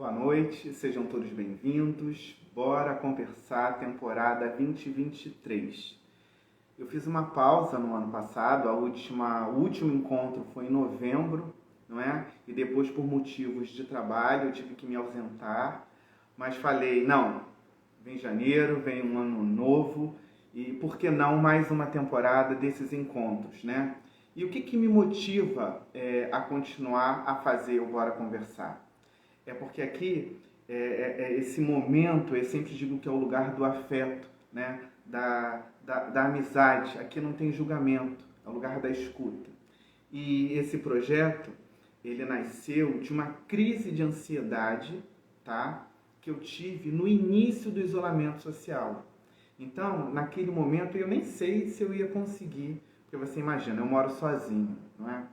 Boa noite, sejam todos bem-vindos. Bora conversar, temporada 2023. Eu fiz uma pausa no ano passado, o último encontro foi em novembro, não é? E depois, por motivos de trabalho, eu tive que me ausentar. Mas falei, não, vem janeiro, vem um ano novo, e por que não mais uma temporada desses encontros, né? E o que me motiva a continuar a fazer o Bora Conversar? É porque aqui, esse momento, eu sempre digo que é o lugar do afeto, né? Da amizade. Aqui não tem julgamento, é o lugar da escuta. E esse projeto, ele nasceu de uma crise de ansiedade, tá? Que eu tive no início do isolamento social. Então, naquele momento, eu nem sei se eu ia conseguir, porque você imagina, eu moro sozinho, não é?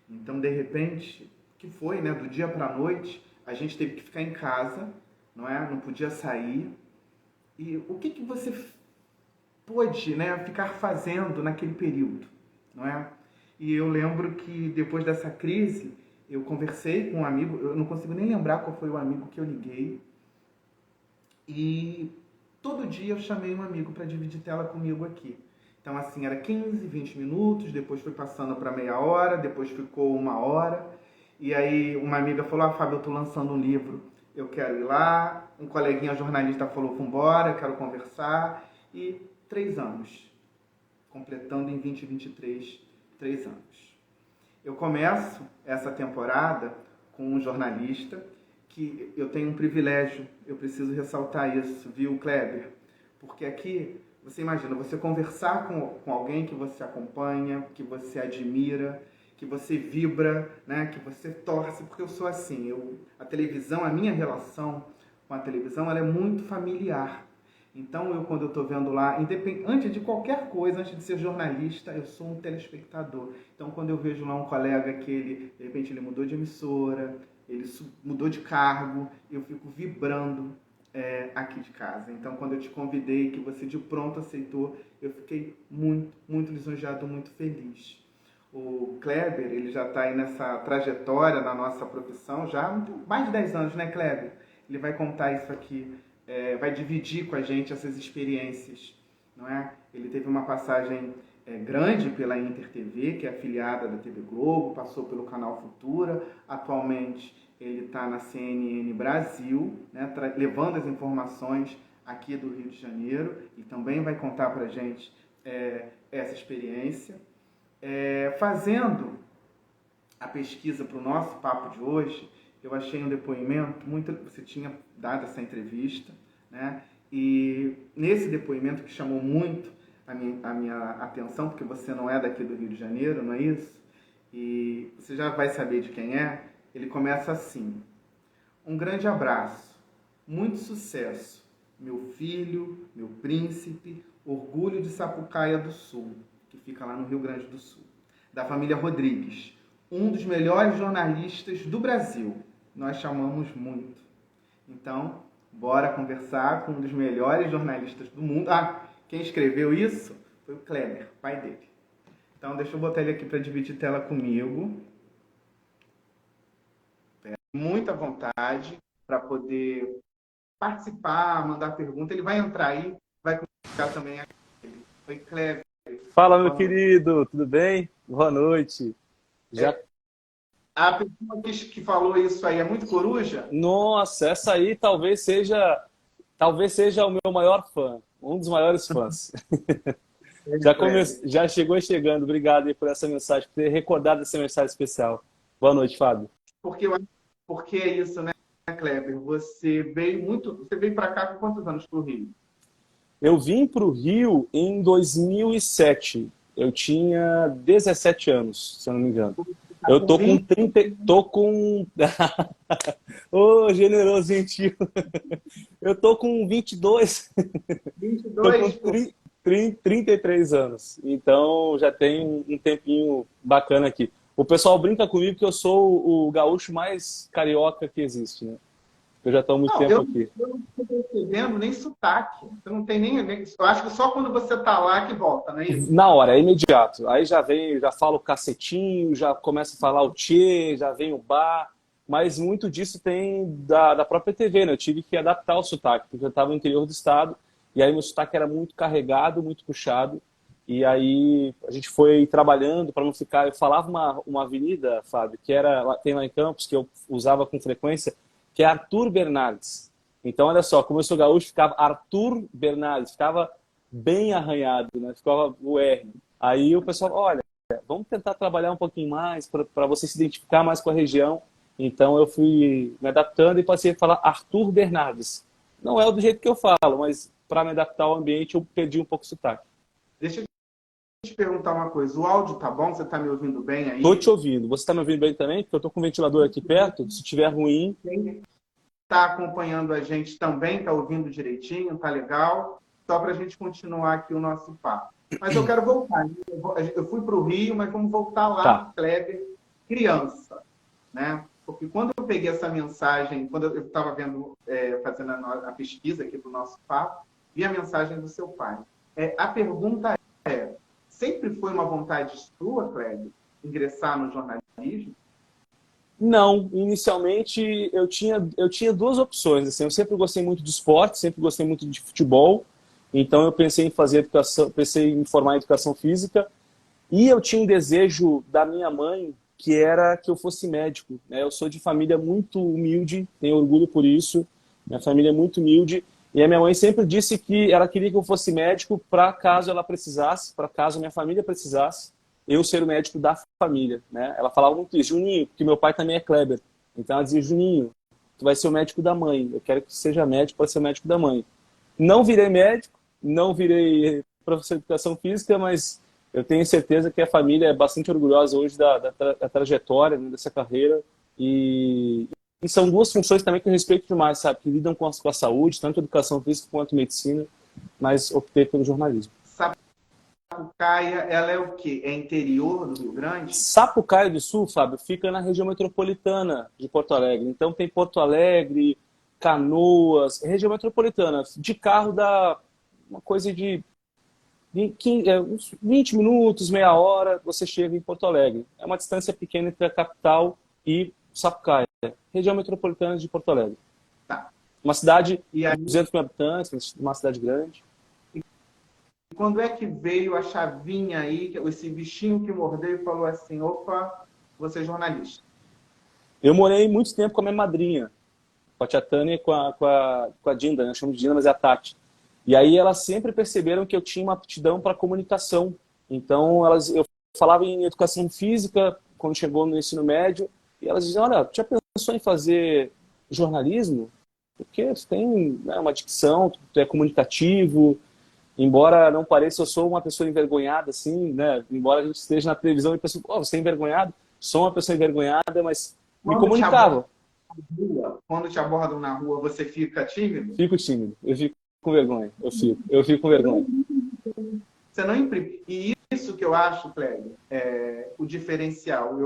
Então, de repente, que foi, né? Do dia para a noite, a gente teve que ficar em casa, não é? Não podia sair. E o que você pôde, né, ficar fazendo naquele período, não é? E eu lembro que depois dessa crise, eu conversei com um amigo, eu não consigo nem lembrar qual foi o amigo que eu liguei, e todo dia eu chamei um amigo para dividir tela comigo aqui. Então, assim, era 15, 20 minutos, depois foi passando para meia hora, depois ficou uma hora. E aí uma amiga falou, Fábio, eu estou lançando um livro, eu quero ir lá. Um coleguinha jornalista falou, vambora, eu quero conversar. E 3 anos, completando em 2023, 3 anos. Eu começo essa temporada com um jornalista que eu tenho um privilégio, eu preciso ressaltar isso, viu, Kleber? Porque aqui, você imagina, você conversar com alguém que você acompanha, que você admira, que você vibra, né, que você torce, porque eu sou assim, a televisão, a minha relação com a televisão, ela é muito familiar. Então, quando eu estou vendo lá, antes de qualquer coisa, antes de ser jornalista, eu sou um telespectador. Então, quando eu vejo lá um colega que de repente, ele mudou de emissora, ele mudou de cargo, eu fico vibrando aqui de casa. Então, quando eu te convidei, que você de pronto aceitou, eu fiquei muito, muito lisonjeado, muito feliz. O Kleber, ele já está aí nessa trajetória na nossa profissão, já há mais de 10 anos, né, Kleber? Ele vai contar isso aqui, vai dividir com a gente essas experiências, não é? Ele teve uma passagem grande pela Inter TV, que é afiliada da TV Globo, passou pelo canal Futura, atualmente ele está na CNN Brasil, né, levando as informações aqui do Rio de Janeiro, e também vai contar para a gente essa experiência. Fazendo a pesquisa para o nosso papo de hoje, eu achei um depoimento, você tinha dado essa entrevista, né? E nesse depoimento que chamou muito a minha atenção, porque você não é daqui do Rio de Janeiro, não é isso? E você já vai saber de quem é. Ele começa assim: um grande abraço, muito sucesso, meu filho, meu príncipe, orgulho de Sapucaia do Sul, que fica lá no Rio Grande do Sul, da família Rodrigues, um dos melhores jornalistas do Brasil. Nós chamamos muito. Então, bora conversar com um dos melhores jornalistas do mundo. Quem escreveu isso foi o Kleber, pai dele. Então, deixa eu botar ele aqui para dividir tela comigo. Muita vontade para poder participar, mandar pergunta. Ele vai entrar aí, vai conversar também aqui. Oi, Kleber. Fala, meu querido, tudo bem? Boa noite. A pessoa que falou isso aí é muito coruja? Nossa, essa aí talvez seja o meu maior fã, um dos maiores fãs. Já chegou chegando. Obrigado aí por essa mensagem, por ter recordado essa mensagem especial. Boa noite, Fábio. Porque é isso, né, Kleber? Você veio para cá com quantos anos para o Rio? Eu vim para o Rio em 2007. Eu tinha 17 anos, se eu não me engano. Eu tô com 30... Ô, generoso, gentil. Eu tô com 22. 22? Tô com 33 anos. Então, já tem um tempinho bacana aqui. O pessoal brinca comigo que eu sou o gaúcho mais carioca que existe, né? Eu já estou há muito tempo aqui. Eu não estou percebendo nem sotaque. Você não tem nem... Eu acho que só quando você está lá que volta, não é isso? Na hora, é imediato. Aí já falo cacetinho, já começa a falar o tchê, já vem o bar. mas muito disso tem da própria TV, né? Eu tive que adaptar o sotaque, porque eu estava no interior do estado, e aí meu sotaque era muito carregado, muito puxado, e aí a gente foi trabalhando para não ficar... Eu falava uma avenida, Fábio, que tem lá em Campos, que eu usava com frequência, que é Arthur Bernardes. Então, olha só, como eu sou gaúcho, ficava Arthur Bernardes, ficava bem arranhado, né? Ficava o R. Aí o pessoal, olha, vamos tentar trabalhar um pouquinho mais para você se identificar mais com a região. Então eu fui me adaptando e passei a falar Arthur Bernardes. Não é do jeito que eu falo, mas para me adaptar ao ambiente eu perdi um pouco o sotaque. Deixa eu te perguntar uma coisa. O áudio tá bom? Você tá me ouvindo bem aí? Tô te ouvindo. Você está me ouvindo bem também? Porque eu tô com o ventilador aqui perto. Se tiver ruim... Quem está acompanhando a gente também está ouvindo direitinho, tá legal? Só para a gente continuar aqui o nosso papo. Mas eu quero voltar. Eu fui para o Rio, mas vamos voltar lá Tá. para o Kleber criança, né? Porque quando eu peguei essa mensagem, quando eu estava fazendo a pesquisa aqui do nosso papo, vi a mensagem do seu pai. A pergunta sempre foi uma vontade sua, Kleber, ingressar no jornalismo? Não, inicialmente eu tinha duas opções. Assim, eu sempre gostei muito de esporte, sempre gostei muito de futebol. Então eu pensei em fazer educação, pensei em me formar em educação física. E eu tinha um desejo da minha mãe, que era que eu fosse médico, né? Eu sou de família muito humilde, tenho orgulho por isso. Minha família é muito humilde. E a minha mãe sempre disse que ela queria que eu fosse médico para caso ela precisasse, para caso a minha família precisasse, eu ser o médico da família, né? Ela falava muito isso, Juninho, porque meu pai também é Kleber. Então ela dizia, Juninho, tu vai ser o médico da mãe. Eu quero que tu seja médico para ser o médico da mãe. Não virei médico, não virei professor de educação física, mas eu tenho certeza que a família é bastante orgulhosa hoje da trajetória, né, dessa carreira. E são duas funções também que eu respeito demais, sabe? Que lidam com a saúde, tanto educação física quanto medicina, mas optei pelo jornalismo. Sapucaia, ela é o quê? É interior do Rio Grande? Sapucaia do Sul, Fábio, fica na região metropolitana de Porto Alegre. Então tem Porto Alegre, Canoas, região metropolitana. De carro dá uma coisa de uns 20 minutos, meia hora, você chega em Porto Alegre. É uma distância pequena entre a capital e Sapucaia, região metropolitana de Porto Alegre. Tá. Uma cidade E aí, de 200 mil habitantes, uma cidade grande. quando é que veio a chavinha aí, esse bichinho que mordeu e falou assim, opa, você é jornalista? Eu morei muito tempo com a minha madrinha, com a tia Tânia e com a Dinda, né? Eu chamo de Dinda, mas é a Tati. E aí elas sempre perceberam que eu tinha uma aptidão para comunicação. Então eu falava em educação física quando chegou no ensino médio, e elas diziam, olha, tu já pensou em fazer jornalismo? Porque tu tem, né, uma dicção, tu é comunicativo. Embora não pareça, eu sou uma pessoa envergonhada, assim, né? Embora a gente esteja na televisão e pensa, oh, você é envergonhado? Sou uma pessoa envergonhada, mas me comunicava. Quando te abordam na rua, você fica tímido? Fico tímido, eu fico com vergonha, eu fico com vergonha. Você não imprime. E isso que eu acho, Kleber, o diferencial.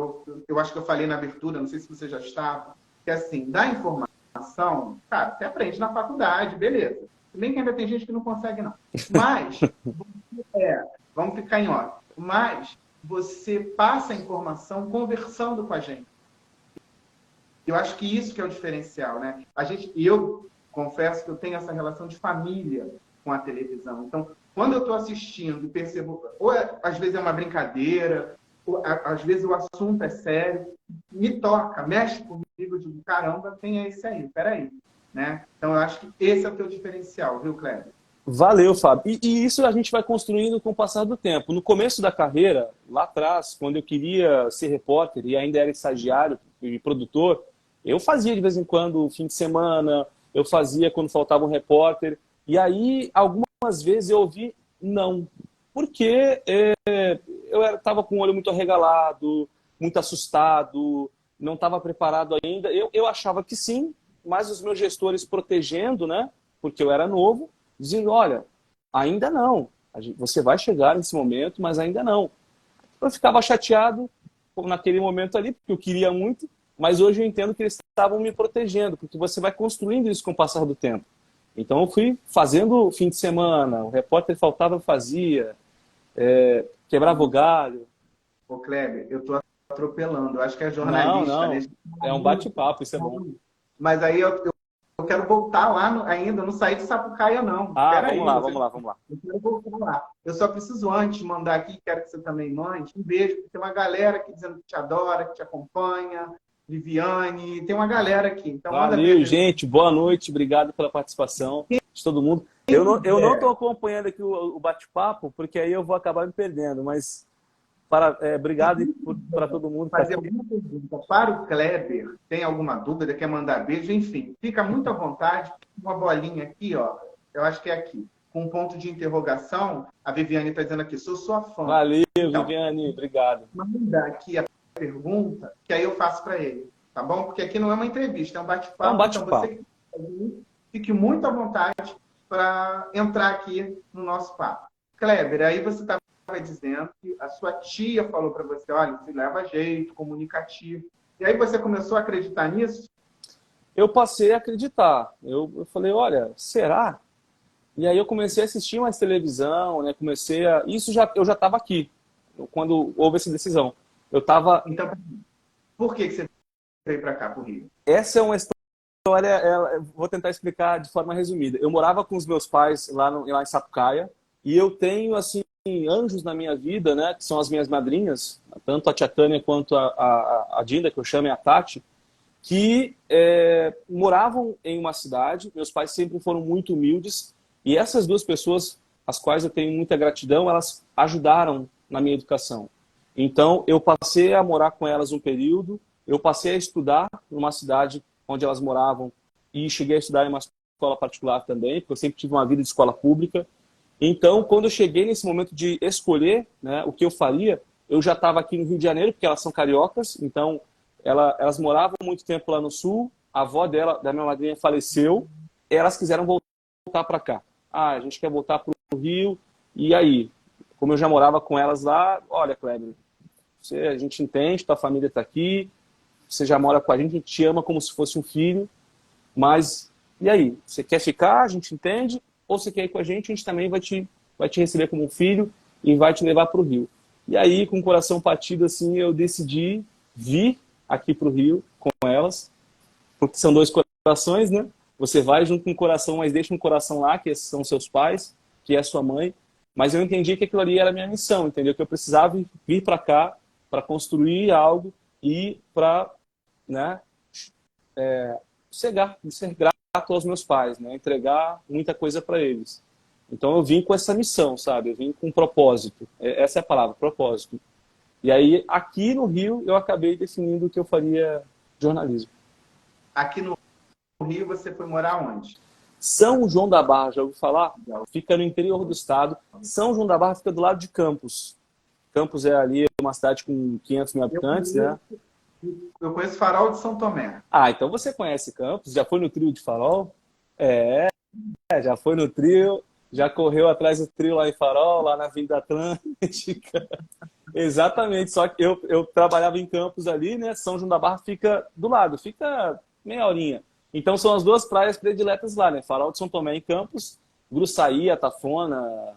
Eu acho que eu falei na abertura, não sei se você já estava, que assim, da informação, cara, você aprende na faculdade, beleza. Se bem que ainda tem gente que não consegue, não. Mas, vamos ficar em ordem. Mas você passa a informação conversando com a gente. Eu acho que isso que é o diferencial, né? Eu confesso que eu tenho essa relação de família com a televisão. Então, quando eu estou assistindo e percebo, às vezes é uma brincadeira, ou às vezes o assunto é sério, me toca, mexe comigo, eu digo, caramba, quem é esse aí? Peraí. Né? Então, eu acho que esse é o teu diferencial, viu, Kleber? Valeu, Fábio. E isso a gente vai construindo com o passar do tempo. No começo da carreira, lá atrás, quando eu queria ser repórter e ainda era estagiário e produtor, eu fazia de vez em quando, fim de semana, eu fazia quando faltava um repórter. E aí, algumas vezes eu ouvi não. Porque eu estava com o olho muito arregalado, muito assustado, não estava preparado ainda. Eu achava que sim, mas os meus gestores protegendo, né? Porque eu era novo, dizendo, olha, ainda não. Você vai chegar nesse momento, mas ainda não. Eu ficava chateado naquele momento ali, porque eu queria muito, mas hoje eu entendo que eles estavam me protegendo, porque você vai construindo isso com o passar do tempo. Então eu fui fazendo fim de semana, o repórter faltava, eu fazia, quebrava o galho. Ô, Kleber, eu estou atropelando. Eu acho que é Não, jornalista, né? não. É um bate-papo, isso é bom. Mas aí eu quero voltar lá ainda, não saí de Sapucaia, não. Ah, Espera vamos aí, lá, vamos lá, vamos lá. eu quero voltar lá. Eu só preciso antes mandar aqui, quero que você também mande, um beijo, porque tem uma galera aqui dizendo que te adora, que te acompanha, Viviane, tem uma galera aqui. Então manda Valeu, beijo. gente. Boa noite. Obrigado pela participação de todo mundo. Eu não estou acompanhando aqui o bate-papo, porque aí eu vou acabar me perdendo, mas obrigado para todo mundo. Fazer alguma pergunta para o Kleber, tem alguma dúvida, quer mandar beijo, enfim, fica muito à vontade. Uma bolinha aqui, ó, eu acho que é aqui, com um ponto de interrogação. A Viviane está dizendo aqui, sou sua fã. Valeu, Então, Viviane, obrigado. manda aqui a pergunta, que aí eu faço para ele, tá bom? Porque aqui não é uma entrevista, é um bate-papo. É um bate-papo. Então, você fique muito à vontade para entrar aqui no nosso papo. Kleber, aí você estava dizendo que a sua tia falou para você, olha, se leva jeito, comunicativo. E aí você começou a acreditar nisso? Eu passei a acreditar. Eu falei, olha, será? E aí eu comecei a assistir mais televisão, né? Eu já estava aqui, quando houve essa decisão. Eu estava... Então, por que você veio para cá, para o Rio? Essa é uma história, vou tentar explicar de forma resumida. Eu morava com os meus pais lá em Sapucaia, e eu tenho, assim, anjos na minha vida, né? Que são as minhas madrinhas, tanto a tia Tânia quanto a Dinda, que eu chamo, e a Tati, que moravam em uma cidade. Meus pais sempre foram muito humildes, e essas duas pessoas, as quais eu tenho muita gratidão, elas ajudaram na minha educação. Então, eu passei a morar com elas um período, eu passei a estudar numa cidade onde elas moravam, e cheguei a estudar em uma escola particular também, porque eu sempre tive uma vida de escola pública. Então, quando eu cheguei nesse momento de escolher, né, o que eu faria, eu já estava aqui no Rio de Janeiro, porque elas são cariocas, então elas moravam muito tempo lá no Sul, a avó da minha madrinha, faleceu, e elas quiseram voltar para cá. Ah, a gente quer voltar para o Rio, e aí? Como eu já morava com elas lá, olha, Kleber, a gente entende, tua família está aqui, você já mora com a gente te ama como se fosse um filho, mas e aí? Você quer ficar, a gente entende, ou você quer ir com a gente também vai te receber como um filho e vai te levar para o Rio. E aí, com o coração partido, assim, eu decidi vir aqui para o Rio com elas, porque são dois corações, né? Você vai junto com o coração, mas deixa um coração lá, que são seus pais, que é sua mãe. Mas eu entendi que aquilo ali era a minha missão, entendeu? Que eu precisava vir para cá para construir algo e para, né, ser grato aos meus pais, né? Entregar muita coisa para eles. Então eu vim com essa missão, sabe? Eu vim com um propósito. Essa é a palavra, propósito. E aí, aqui no Rio, eu acabei definindo que eu faria jornalismo. Aqui no Rio, você foi morar onde? São João da Barra, já ouviu falar? Fica no interior do estado. São João da Barra fica do lado de Campos. Campos é ali uma cidade com 500 mil habitantes, né? Eu conheço Farol de São Tomé. Ah, então você conhece Campos? Já foi no trio de Farol? Já foi no trio. Já correu atrás do trio lá em Farol, lá na Avenida Atlântica. Exatamente, só que eu trabalhava em Campos ali, né? São João da Barra fica do lado, fica meia horinha. Então são as duas praias prediletas lá, né? Farol de São Tomé em Campos, Gruçaí, Atafona,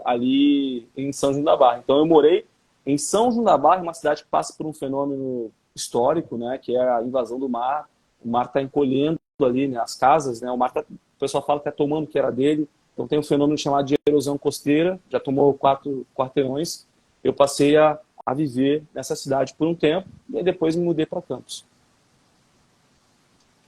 ali em São João da Barra. Então eu morei em São João da Barra, uma cidade que passa por um fenômeno histórico, né? Que é a invasão do mar. O mar está encolhendo ali, né? As casas, né? O pessoal fala que está tomando o que era dele. Então tem um fenômeno chamado de erosão costeira, já tomou 4 quarteirões. Eu passei a viver nessa cidade por um tempo e depois me mudei para Campos.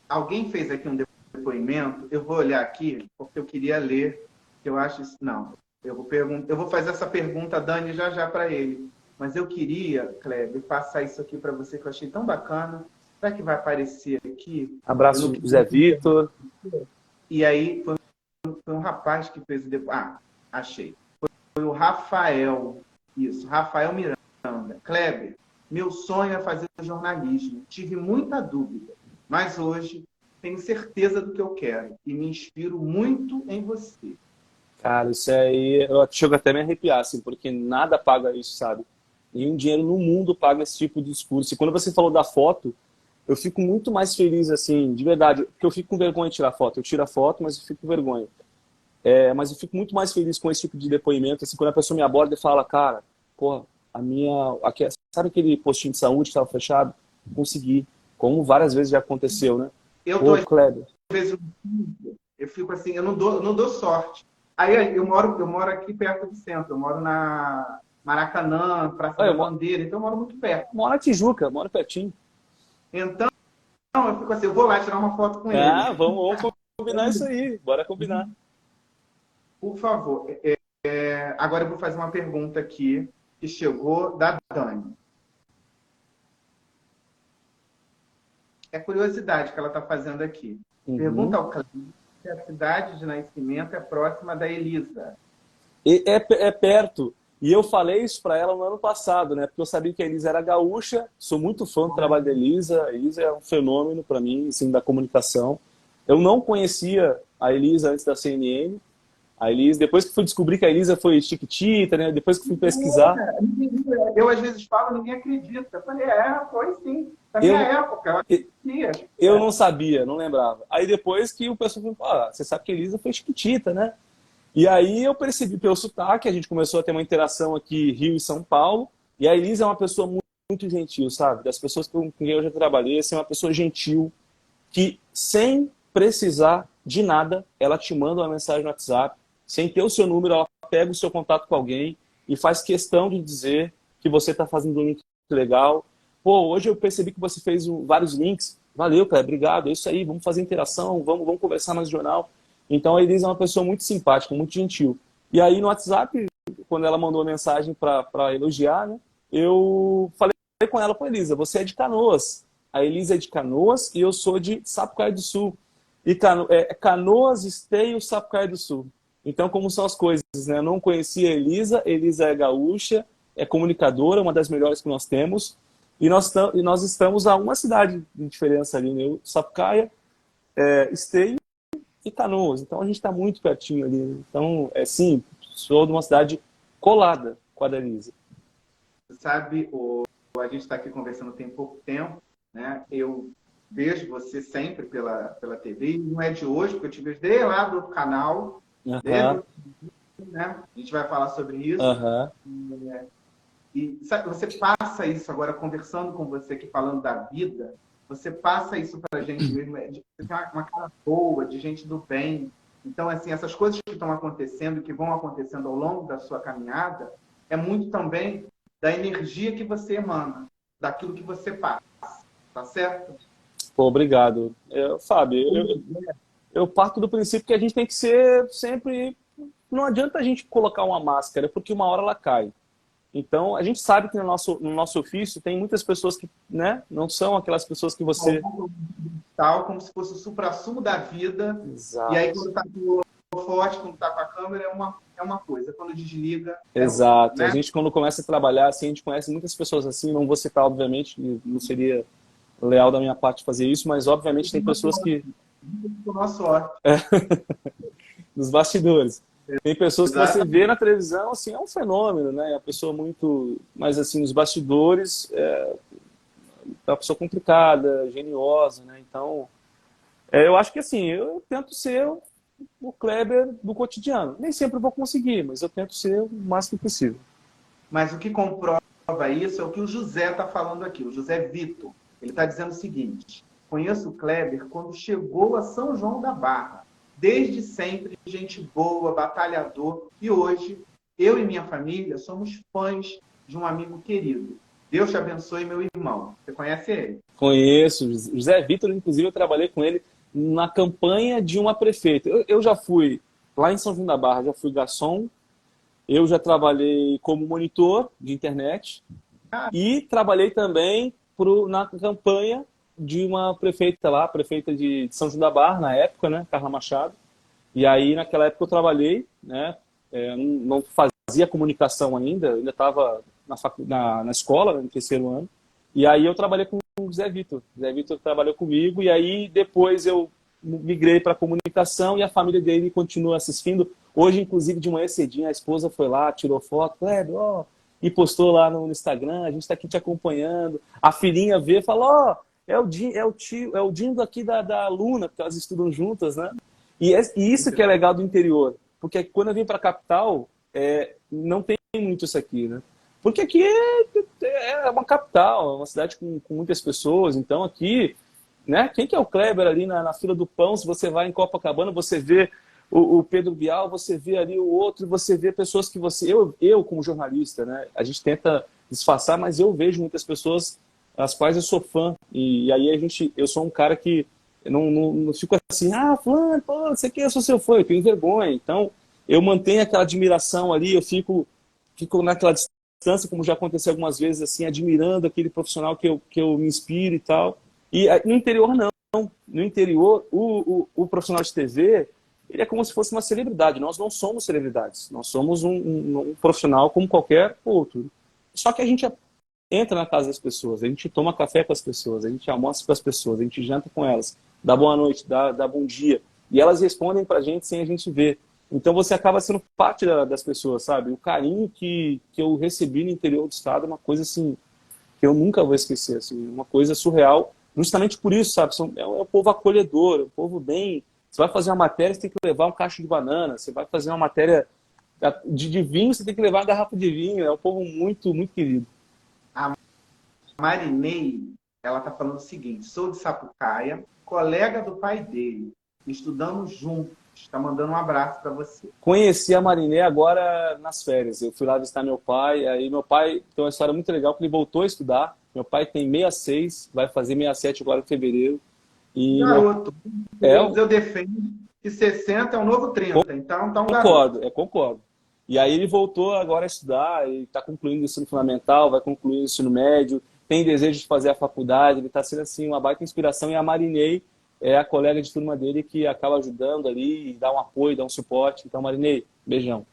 Alguém fez aqui um depoimento, eu vou olhar aqui, porque eu queria ler, eu acho isso... Não, eu vou fazer essa pergunta, Dani, já para ele. Mas eu queria, Kleber, passar isso aqui para você, que eu achei tão bacana. Será que vai aparecer aqui? Abraço, Zé Vitor. E aí, foi um rapaz que fez o depoimento. Ah, achei. Foi o Rafael. Isso, Rafael Miranda. Kleber, meu sonho é fazer jornalismo. Tive muita dúvida, mas hoje tenho certeza do que eu quero e me inspiro muito em você. Cara, isso aí, eu chego até a me arrepiar, assim, porque nada paga isso, sabe? Nenhum dinheiro no mundo paga esse tipo de discurso. E quando você falou da foto, eu fico muito mais feliz, assim, de verdade, porque eu fico com vergonha de tirar foto. Eu tiro a foto, mas eu fico com vergonha. Mas eu fico muito mais feliz com esse tipo de depoimento, assim, quando a pessoa me aborda e fala, cara, porra, sabe aquele postinho de saúde que estava fechado? Consegui, como várias vezes já aconteceu, né? Eu tô, Ô, Kleber. às vezes, eu fico assim, eu não dou sorte. Aí eu moro aqui perto do centro, eu moro na Maracanã, Praça Olha, da Bandeira, então eu moro muito perto. moro na Tijuca, moro pertinho. Então, eu fico assim, eu vou lá tirar uma foto com ele. Ah, vamos combinar isso aí, bora combinar. Por favor. Agora eu vou fazer uma pergunta aqui que chegou da Dani. É curiosidade que ela está fazendo aqui. Pergunta Uhum. ao Cleber se a cidade de nascimento é próxima da Elisa. É perto. E eu falei isso para ela no ano passado, né? Porque eu sabia que a Elisa era gaúcha, sou muito fã do trabalho da Elisa. A Elisa é um fenômeno para mim, assim, da comunicação. Eu não conhecia a Elisa antes da CNN. A Elisa, depois que fui descobrir que a Elisa foi Chiquitita, né? Depois que fui pesquisar, Eu, às vezes, falo, ninguém acredita. Eu falei, foi sim. Da minha eu, época, ela conhecia. eu não sabia, não lembrava. Aí depois que o pessoal falou, ah, você sabe que a Elisa foi Chiquitita, né? E aí eu percebi pelo sotaque, a gente começou a ter uma interação aqui, Rio e São Paulo, e a Elisa é uma pessoa muito gentil, sabe? Das pessoas com quem eu já trabalhei, assim, é uma pessoa gentil, que sem precisar de nada, ela te manda uma mensagem no WhatsApp, sem ter o seu número, ela pega o seu contato com alguém e faz questão de dizer que você está fazendo um link legal. Pô, hoje eu percebi que você fez vários links. Valeu, cara, obrigado. É isso aí, vamos fazer interação, vamos conversar mais no jornal. Então a Elisa é uma pessoa muito simpática, muito gentil. E aí no WhatsApp, quando ela mandou a mensagem para elogiar, né, eu falei com ela, pô, Elisa, você é de Canoas. A Elisa é de Canoas e eu sou de Sapucaí do Sul. E Canoas, Esteio, Sapucaí do Sul. Então, como são as coisas, né? Eu não conhecia a Elisa, Elisa é gaúcha, é comunicadora, uma das melhores que nós temos, e nós estamos a uma cidade de diferença ali, né? Sapucaia, Esteio e Canoas. Então, a gente está muito pertinho ali. Então, sim, sou de uma cidade colada com a da Elisa. Sabe, a gente está aqui conversando tem pouco tempo, né? Eu vejo você sempre pela TV, e não é de hoje, porque eu te vejo desde lá do outro canal, Uhum. né? A gente vai falar sobre isso. Uhum. E sabe, você passa isso agora, conversando com você aqui, falando da vida, você passa isso para a gente mesmo. Você tem uma cara boa, de gente do bem. Então, assim, essas coisas que estão acontecendo, que vão acontecendo ao longo da sua caminhada, é muito também da energia que você emana, daquilo que você passa. Tá certo? Pô, obrigado. Fábio, eu parto do princípio que a gente tem que ser sempre... Não adianta a gente colocar uma máscara, porque uma hora ela cai. Então, a gente sabe que no nosso ofício tem muitas pessoas que, né, não são aquelas pessoas que você... Tal, como se fosse o suprassumo da vida. Exato. E aí, quando está com o forte, quando está com a câmera, é uma coisa. Quando desliga, Exato. outra, né? A gente, quando começa a trabalhar, assim, a gente conhece muitas pessoas assim, não vou citar, obviamente, não seria leal da minha parte fazer isso, mas, obviamente, tem pessoas que... Nossa sorte. Nos bastidores. Tem pessoas que você Exatamente. vê na televisão, assim, é um fenômeno, né? É uma pessoa muito... Mas, assim, nos bastidores, é uma pessoa complicada, geniosa, né? Então, eu acho que, assim, eu tento ser o Kleber do cotidiano. Nem sempre eu vou conseguir, mas eu tento ser o máximo possível. Mas o que comprova isso é o que o José está falando aqui, o José Vitor. Ele está dizendo o seguinte: conheço o Kleber quando chegou a São João da Barra. Desde sempre, gente boa, batalhador. E hoje, eu e minha família somos fãs de um amigo querido. Deus te abençoe, meu irmão. Você conhece ele? Conheço. José Vitor, inclusive, eu trabalhei com ele na campanha de uma prefeita. Eu já fui lá em São João da Barra, já fui garçom, eu já trabalhei como monitor de internet e trabalhei também na campanha de uma prefeita lá, prefeita de São João da Barra, na época, né, Carla Machado. E aí, naquela época, eu trabalhei, né, não fazia comunicação ainda estava na escola, no terceiro ano. E aí eu trabalhei com o Zé Vitor. O Zé Vitor trabalhou comigo e aí depois eu migrei para comunicação e a família dele continua assistindo. Hoje, inclusive, de manhã cedinho, a esposa foi lá, tirou foto, ó, e postou lá no Instagram, a gente está aqui te acompanhando. A filhinha vê e fala, ó, é o Dindo aqui da Luna, porque elas estudam juntas, né? E isso que é legal do interior, porque quando eu vim para a capital, não tem muito isso aqui, né? Porque aqui é uma capital, é uma cidade com muitas pessoas, então aqui, né? Quem que é o Kleber ali na fila do pão? Se você vai em Copacabana, você vê o Pedro Bial, você vê ali o outro, você vê pessoas que você... Eu como jornalista, né? A gente tenta disfarçar, mas eu vejo muitas pessoas as quais eu sou fã. E aí eu sou um cara que eu não fico assim, fulano, pô, você que eu sou seu fã, eu tenho vergonha. Então, eu mantenho aquela admiração ali, eu fico naquela distância, como já aconteceu algumas vezes, assim, admirando aquele profissional que eu me inspiro e tal. E no interior, não. No interior, o profissional de TV, ele é como se fosse uma celebridade. Nós não somos celebridades. Nós somos um profissional como qualquer outro. Só que a gente entra na casa das pessoas, a gente toma café com as pessoas, a gente almoça com as pessoas, a gente janta com elas, dá boa noite, dá bom dia. E elas respondem pra gente sem a gente ver. Então você acaba sendo parte das pessoas, sabe? O carinho que eu recebi no interior do estado é uma coisa assim que eu nunca vou esquecer, assim, uma coisa surreal. Justamente por isso, sabe? É um povo acolhedor, é um povo bem... Você vai fazer uma matéria, você tem que levar um cacho de banana. Você vai fazer uma matéria de vinho, você tem que levar uma garrafa de vinho. É um povo muito, muito querido. A Marinei, ela tá falando o seguinte: sou de Sapucaia, colega do pai dele, estudamos juntos. Está mandando um abraço para você. Conheci a Mariné agora nas férias. Eu fui lá visitar meu pai. Aí meu pai tem uma história muito legal, porque ele voltou a estudar. Meu pai tem 66, vai fazer 67 agora em fevereiro. E Garoto, é, eu defendo que 60 é o novo 30, então tá um garoto. concordo. E aí ele voltou agora a estudar, ele está concluindo o ensino fundamental, vai concluir o ensino médio, tem desejo de fazer a faculdade, ele está sendo assim uma baita inspiração. E a Marinei é a colega de turma dele que acaba ajudando ali, dá um apoio, dá um suporte. Então, Marinei, beijão.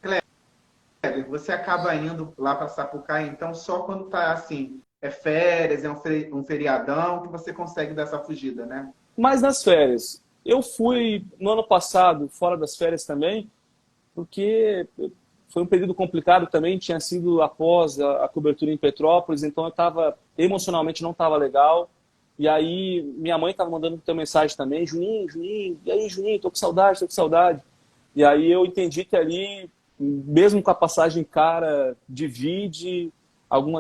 Kleber, você acaba indo lá para Sapucaia, então só quando tá assim, é férias, é um feriadão, que você consegue dar essa fugida, né? Mas nas férias, eu fui no ano passado, fora das férias também, porque foi um período complicado também, tinha sido após a cobertura em Petrópolis, então eu estava, emocionalmente não estava legal. E aí minha mãe estava mandando muita mensagem também: Juninho, e aí Juninho, tô com saudade, tô com saudade. E aí eu entendi que ali, mesmo com a passagem cara, divide,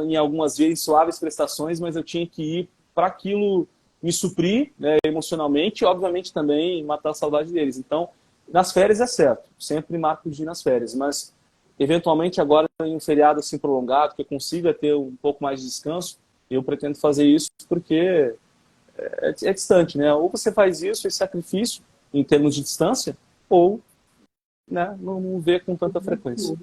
em algumas vezes suaves prestações, mas eu tinha que ir para aquilo me suprir, né, emocionalmente e obviamente também matar a saudade deles. Então, nas férias é certo, sempre marco de ir nas férias, mas eventualmente agora em um feriado assim prolongado, que eu consiga ter um pouco mais de descanso, eu pretendo fazer isso porque é distante, né? Ou você faz isso, esse sacrifício em termos de distância, ou, né, não vê com tanta frequência.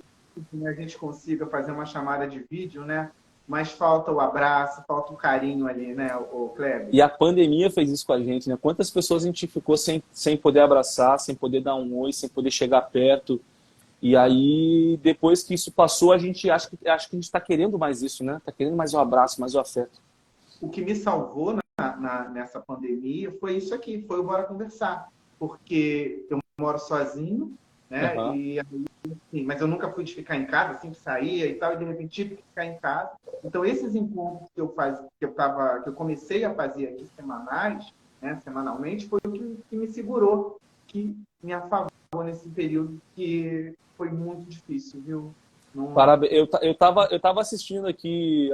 A gente consiga fazer uma chamada de vídeo, né? Mas falta o abraço, falta o carinho ali, né, o Kleber? E a pandemia fez isso com a gente, né? Quantas pessoas a gente ficou sem poder abraçar, sem poder dar um oi, sem poder chegar perto. E aí, depois que isso passou, a gente acha que a gente está querendo mais isso, né? Está querendo mais o abraço, mais o afeto. O que me salvou nessa pandemia foi isso aqui, foi o Bora Conversar. Porque eu moro sozinho, né? Uhum. E, assim, mas eu nunca fui de ficar em casa, sempre saía e tal, e de repente tive que ficar em casa. Então, esses encontros que eu comecei a fazer aqui semanais, né, semanalmente, foi o que me segurou, que me afagou nesse período que foi muito difícil, viu? Não... Parabéns. Eu tava assistindo aqui,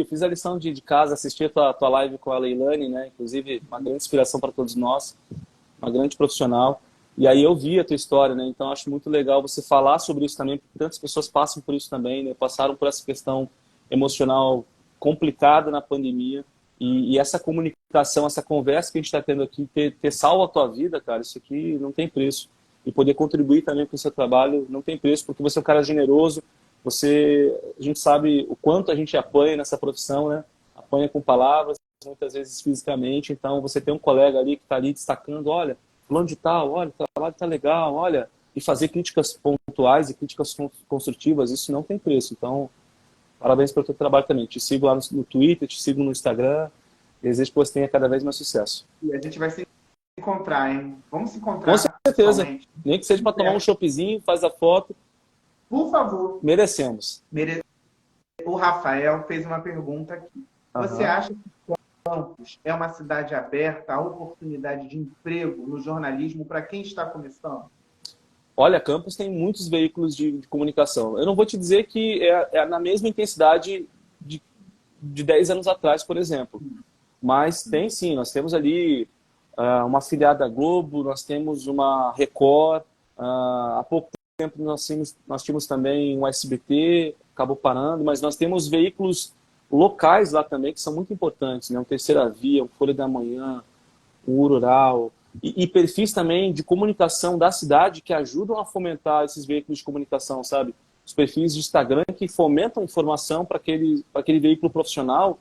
fiz a lição de casa, assisti a tua live com a Leilane, né? Inclusive, uma grande inspiração para todos nós, uma grande profissional. E aí eu vi a tua história, né? Então acho muito legal você falar sobre isso também, porque tantas pessoas passam por isso também, né? Passaram por essa questão emocional complicada na pandemia. E essa comunicação, essa conversa que a gente está tendo aqui, ter salvo a tua vida, cara, isso aqui não tem preço. E poder contribuir também com o seu trabalho não tem preço, porque você é um cara generoso, a gente sabe o quanto a gente apanha nessa profissão, né? Apanha com palavras, muitas vezes fisicamente. Então você tem um colega ali que está ali destacando: olha, fulano de tal, olha, o trabalho está legal, olha, e fazer críticas pontuais e críticas construtivas, isso não tem preço. Então, parabéns pelo teu trabalho também. Te sigo lá no Twitter, te sigo no Instagram. Desejo que você tenha cada vez mais sucesso. E a gente vai se encontrar, hein? Vamos se encontrar. Com certeza. Nem que seja para tomar um choppzinho, faz a foto. Por favor. Merecemos. O Rafael fez uma pergunta aqui. Você acha que Campos é uma cidade aberta à oportunidade de emprego no jornalismo para quem está começando? Olha, Campos tem muitos veículos de comunicação. Eu não vou te dizer que é na mesma intensidade de 10 anos atrás, por exemplo. Mas tem sim, nós temos ali uma afiliada da Globo, nós temos uma Record, há pouco tempo nós tínhamos também um SBT, acabou parando, mas nós temos veículos locais lá também que são muito importantes, né? O Terceira Via, o Folha da Manhã, o Rural, e perfis também de comunicação da cidade que ajudam a fomentar esses veículos de comunicação, sabe? Os perfis de Instagram que fomentam informação para aquele veículo profissional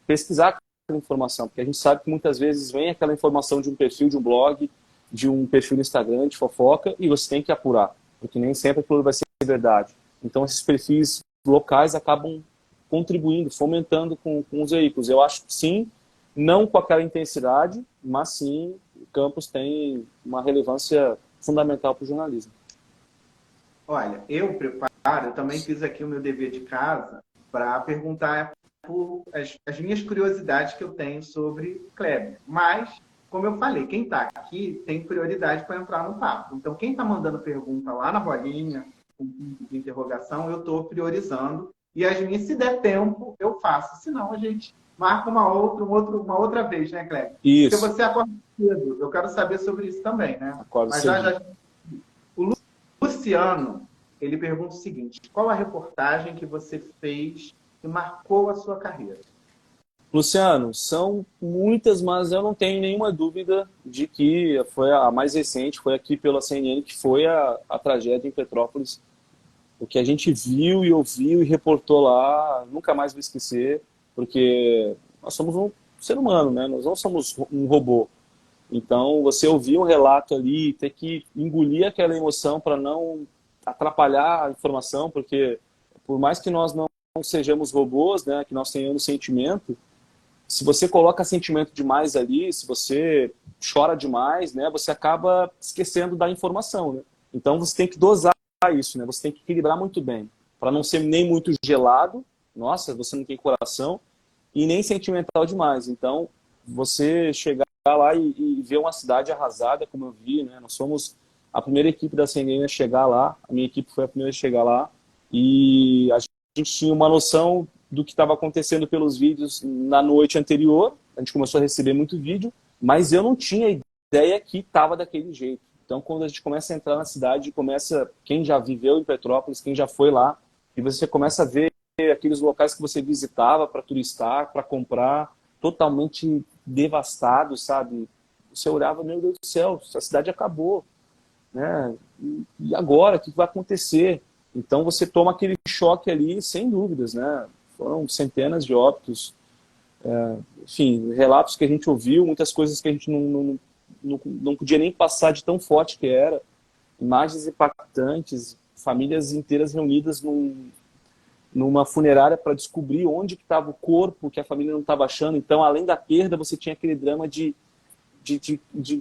pesquisar aquela informação, porque a gente sabe que muitas vezes vem aquela informação de um perfil, de um blog, de um perfil no Instagram, de fofoca, e você tem que apurar, porque nem sempre aquilo vai ser verdade. Então esses perfis locais acabam contribuindo, fomentando com os veículos. Eu acho que sim, não com aquela intensidade, mas sim, o campus tem uma relevância fundamental para o jornalismo. Olha, eu também fiz aqui o meu dever de casa para perguntar por as minhas curiosidades que eu tenho sobre o Kleber. Mas, como eu falei, quem está aqui tem prioridade para entrar no papo. Então, quem está mandando pergunta lá na bolinha, com de interrogação, eu estou priorizando. E as minhas, se der tempo, eu faço. Senão, a gente marca uma outra vez, né, Kleber? Isso. Porque você acorda cedo. Eu quero saber sobre isso também, né? Acordo Mas cedo. já... O Luciano, ele pergunta o seguinte: qual a reportagem que você fez que marcou a sua carreira? Luciano, são muitas, mas eu não tenho nenhuma dúvida de que foi a mais recente, foi aqui pela CNN, que foi a tragédia em Petrópolis. O que a gente viu e ouviu e reportou lá, nunca mais vou esquecer, porque nós somos um ser humano, né? Nós não somos um robô. Então, você ouvir um relato ali, ter que engolir aquela emoção para não atrapalhar a informação, porque por mais que nós não sejamos robôs, né, que nós tenhamos sentimento, se você coloca sentimento demais ali, se você chora demais, né, você acaba esquecendo da informação, né? Então, você tem que dosar isso, né? Você tem que equilibrar muito bem, para não ser nem muito gelado, nossa, você não tem coração, e nem sentimental demais. Então, você chegar lá e ver uma cidade arrasada, como eu vi, né? Nós somos a primeira equipe da CNN a chegar lá, a minha equipe foi a primeira a chegar lá, e a gente tinha uma noção do que estava acontecendo pelos vídeos na noite anterior, a gente começou a receber muito vídeo, mas eu não tinha ideia que estava daquele jeito. Então, quando a gente começa a entrar na cidade, quem já viveu em Petrópolis, quem já foi lá, e você começa a ver aqueles locais que você visitava para turistar, para comprar, totalmente devastado, sabe? Você olhava, meu Deus do céu, a cidade acabou, né? E agora, o que vai acontecer? Então você toma aquele choque ali, sem dúvidas, né? Foram centenas de óbitos, enfim, relatos que a gente ouviu, muitas coisas que a gente não podia nem passar de tão forte que era, imagens impactantes, famílias inteiras reunidas numa funerária para descobrir onde que estava o corpo, que a família não estava achando. Então, além da perda, você tinha aquele drama de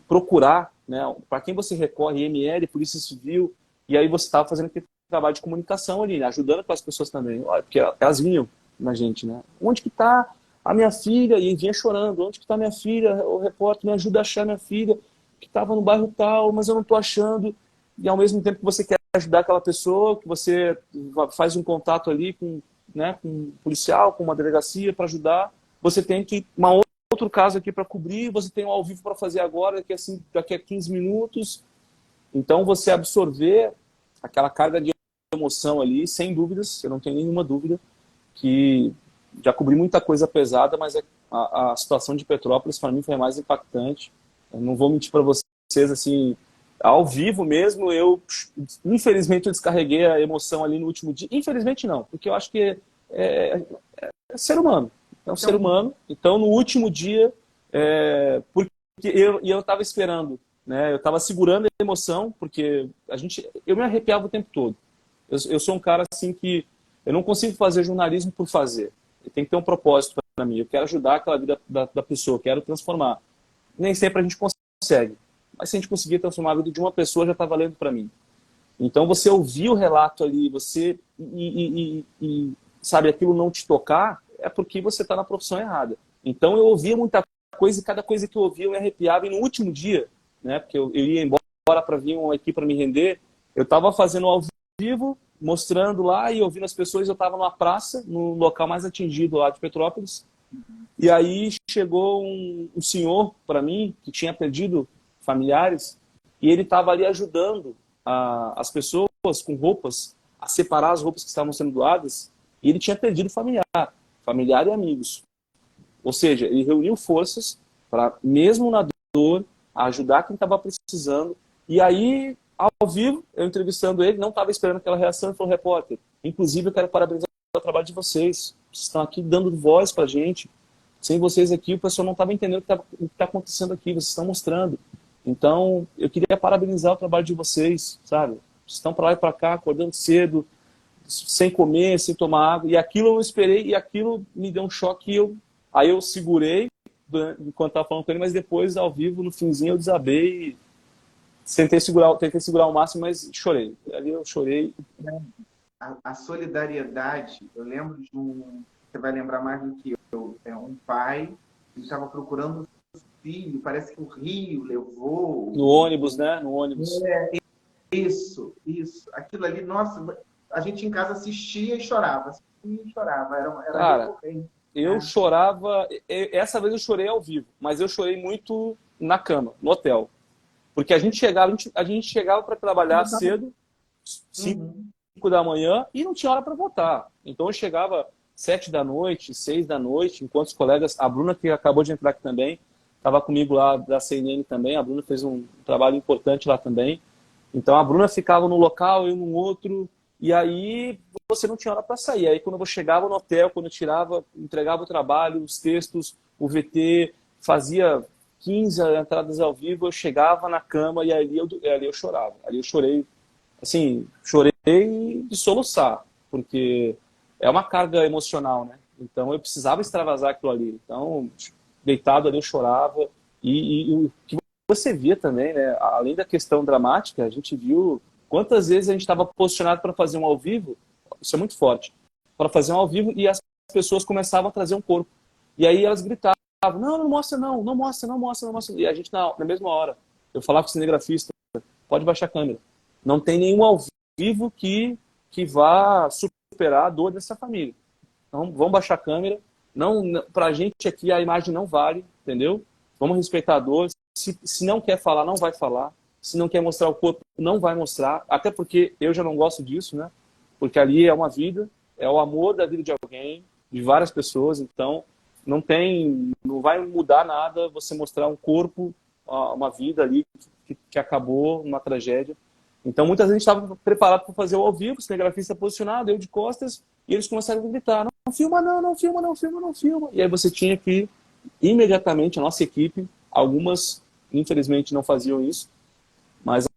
procurar, né, para quem você recorre, IML, Polícia Civil, e aí você estava fazendo aquele trabalho de comunicação ali, né, ajudando as pessoas também, porque elas vinham na gente, né? Onde que está a minha filha? E vinha chorando, onde que está minha filha? O repórter me ajuda a achar minha filha, que estava no bairro tal, mas eu não estou achando. E ao mesmo tempo que você quer ajudar aquela pessoa, que você faz um contato ali com, né, com um policial, com uma delegacia para ajudar, você tem que outro caso aqui para cobrir, você tem um ao vivo para fazer agora, daqui a 15 minutos. Então, você absorver aquela carga de emoção ali, sem dúvidas, eu não tenho nenhuma dúvida, que já cobri muita coisa pesada, mas a situação de Petrópolis, para mim, foi a mais impactante. Eu não vou mentir para vocês, assim, ao vivo mesmo, infelizmente, eu descarreguei a emoção ali no último dia. Infelizmente, não, porque eu acho que é ser humano. É um ser humano. Então, no último dia, porque eu estava esperando, né? Eu estava segurando a emoção, porque eu me arrepiava o tempo todo. Eu sou um cara assim que eu não consigo fazer jornalismo por fazer. Tem que ter um propósito para mim. Eu quero ajudar aquela vida da pessoa, quero transformar. Nem sempre a gente consegue, mas se a gente conseguir transformar a vida de uma pessoa, já está valendo para mim. Então, você ouvir o relato ali, sabe, aquilo não te tocar, é porque você está na profissão errada. Então, eu ouvia muita coisa, e cada coisa que eu ouvia eu me arrepiava. E no último dia, né, porque eu ia embora para vir uma equipe para me render, Eu estava fazendo ao vivo, mostrando lá e ouvindo as pessoas. Eu estava numa praça, no local mais atingido lá de Petrópolis. E aí chegou um senhor para mim que tinha perdido familiares e ele estava ali ajudando as pessoas com roupas a separar as roupas que estavam sendo doadas. E ele tinha perdido familiar e amigos. Ou seja, ele reuniu forças para, mesmo na dor, ajudar quem estava precisando. E aí, ao vivo, eu entrevistando ele, não estava esperando aquela reação, ele falou: repórter, inclusive eu quero parabenizar o trabalho de vocês. Vocês estão aqui dando voz para a gente. Sem vocês aqui, o pessoal não estava entendendo o que está acontecendo aqui, vocês estão mostrando. Então, eu queria parabenizar o trabalho de vocês, sabe? Vocês estão para lá e para cá, acordando cedo, sem comer, sem tomar água. E aquilo eu esperei, e aquilo me deu um choque. Aí eu segurei enquanto estava falando com ele, mas depois, ao vivo, no finzinho, eu desabei e tentei segurar o máximo, mas chorei. Ali eu chorei. A solidariedade, eu lembro de você vai lembrar mais do que eu, é um pai que estava procurando o filho, parece que o rio levou... No ônibus, né? No ônibus. Isso. Aquilo ali, nossa, a gente em casa assistia e chorava. Era Cara, recorrente. eu chorava... Essa vez eu chorei ao vivo, mas eu chorei muito na cama, no hotel. Porque a gente chegava para trabalhar cedo, 5 da manhã, e não tinha hora para voltar. Então eu chegava 7 da noite, 6 da noite, enquanto os colegas, a Bruna, que acabou de entrar aqui também, estava comigo lá da CNN também, a Bruna fez um trabalho importante lá também. Então a Bruna ficava no local, eu no outro, e aí você não tinha hora para sair. Aí quando eu chegava no hotel, quando eu entregava o trabalho, os textos, o VT, fazia 15 entradas ao vivo, eu chegava na cama e ali eu chorava. Ali eu chorei, assim, chorei de soluçar, porque é uma carga emocional, né? Então eu precisava extravasar aquilo ali. Então, deitado ali eu chorava. E o que você via também, né? Além da questão dramática, a gente viu quantas vezes a gente estava posicionado para fazer um ao vivo, isso é muito forte, para fazer um ao vivo e as pessoas começavam a trazer um corpo. E aí elas gritavam: não, não mostra não, não mostra, não mostra, não mostra. E a gente, na mesma hora, eu falava com o cinegrafista: pode baixar a câmera. Não tem nenhum ao vivo que vá superar a dor dessa família. Então, vamos baixar a câmera. Não, pra gente aqui a imagem não vale, entendeu? Vamos respeitar a dor. Se não quer falar, não vai falar. Se não quer mostrar o corpo, não vai mostrar. Até porque eu já não gosto disso, né? Porque ali é uma vida, é o amor da vida de alguém, de várias pessoas. Então, não vai mudar nada você mostrar um corpo, uma vida ali que acabou numa tragédia. Então, muitas vezes a gente estava preparado para fazer o ao vivo, o cinegrafista posicionado, eu de costas, e eles começaram a gritar: não filma não, não filma, não filma, não filma. E aí você tinha que, imediatamente, a nossa equipe, algumas, infelizmente, não faziam isso, mas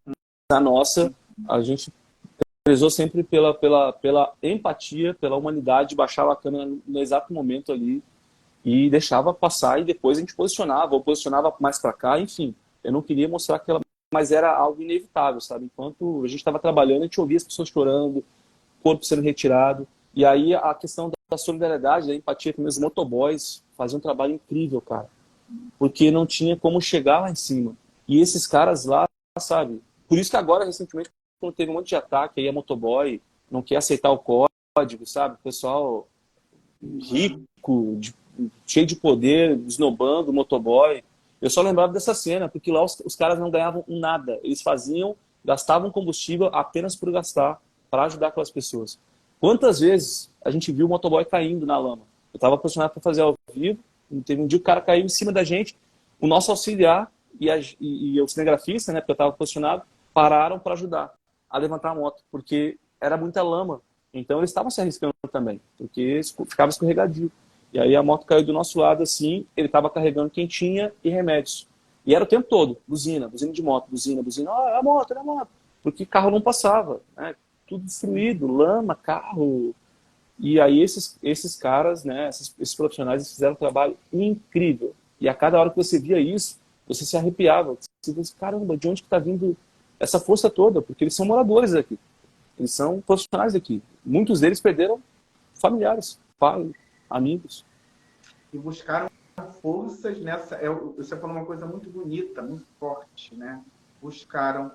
a nossa, a gente prezou sempre pela empatia, pela humanidade, baixava a câmera no exato momento ali e deixava passar, e depois a gente posicionava, ou posicionava mais para cá, enfim. Eu não queria mostrar aquela... Mas era algo inevitável, sabe? Enquanto a gente estava trabalhando, a gente ouvia as pessoas chorando, corpo sendo retirado. E aí a questão da solidariedade, da empatia com os motoboys, fazia um trabalho incrível, cara. Porque não tinha como chegar lá em cima. E esses caras lá, sabe? Por isso que agora, recentemente, quando teve um monte de ataque aí a motoboy, não quer aceitar o código, sabe? O pessoal rico, cheio de poder, esnobando o motoboy. Eu só lembrava dessa cena, porque lá os caras não ganhavam nada. Eles gastavam combustível apenas por gastar, para ajudar aquelas pessoas. Quantas vezes a gente viu o motoboy caindo na lama? Eu estava posicionado para fazer ao vivo, teve um dia o cara caiu em cima da gente, o nosso auxiliar e o cinegrafista, né, porque eu estava posicionado, pararam para ajudar a levantar a moto, porque era muita lama. Então eles estavam se arriscando também, porque ficava escorregadio. E aí a moto caiu do nosso lado, assim, ele estava carregando quentinha e remédios. E era o tempo todo, buzina de moto, buzina. É a moto, é a moto. Porque carro não passava, né? Tudo destruído, lama, carro. E aí esses caras, né, esses profissionais, eles fizeram um trabalho incrível. E a cada hora que você via isso, você se arrepiava. Você dizia: caramba, de onde que está vindo essa força toda? Porque eles são moradores daqui. Eles são profissionais daqui. Muitos deles perderam familiares, pais, amigos. E buscaram forças nessa... Você falou uma coisa muito bonita, muito forte, né? Buscaram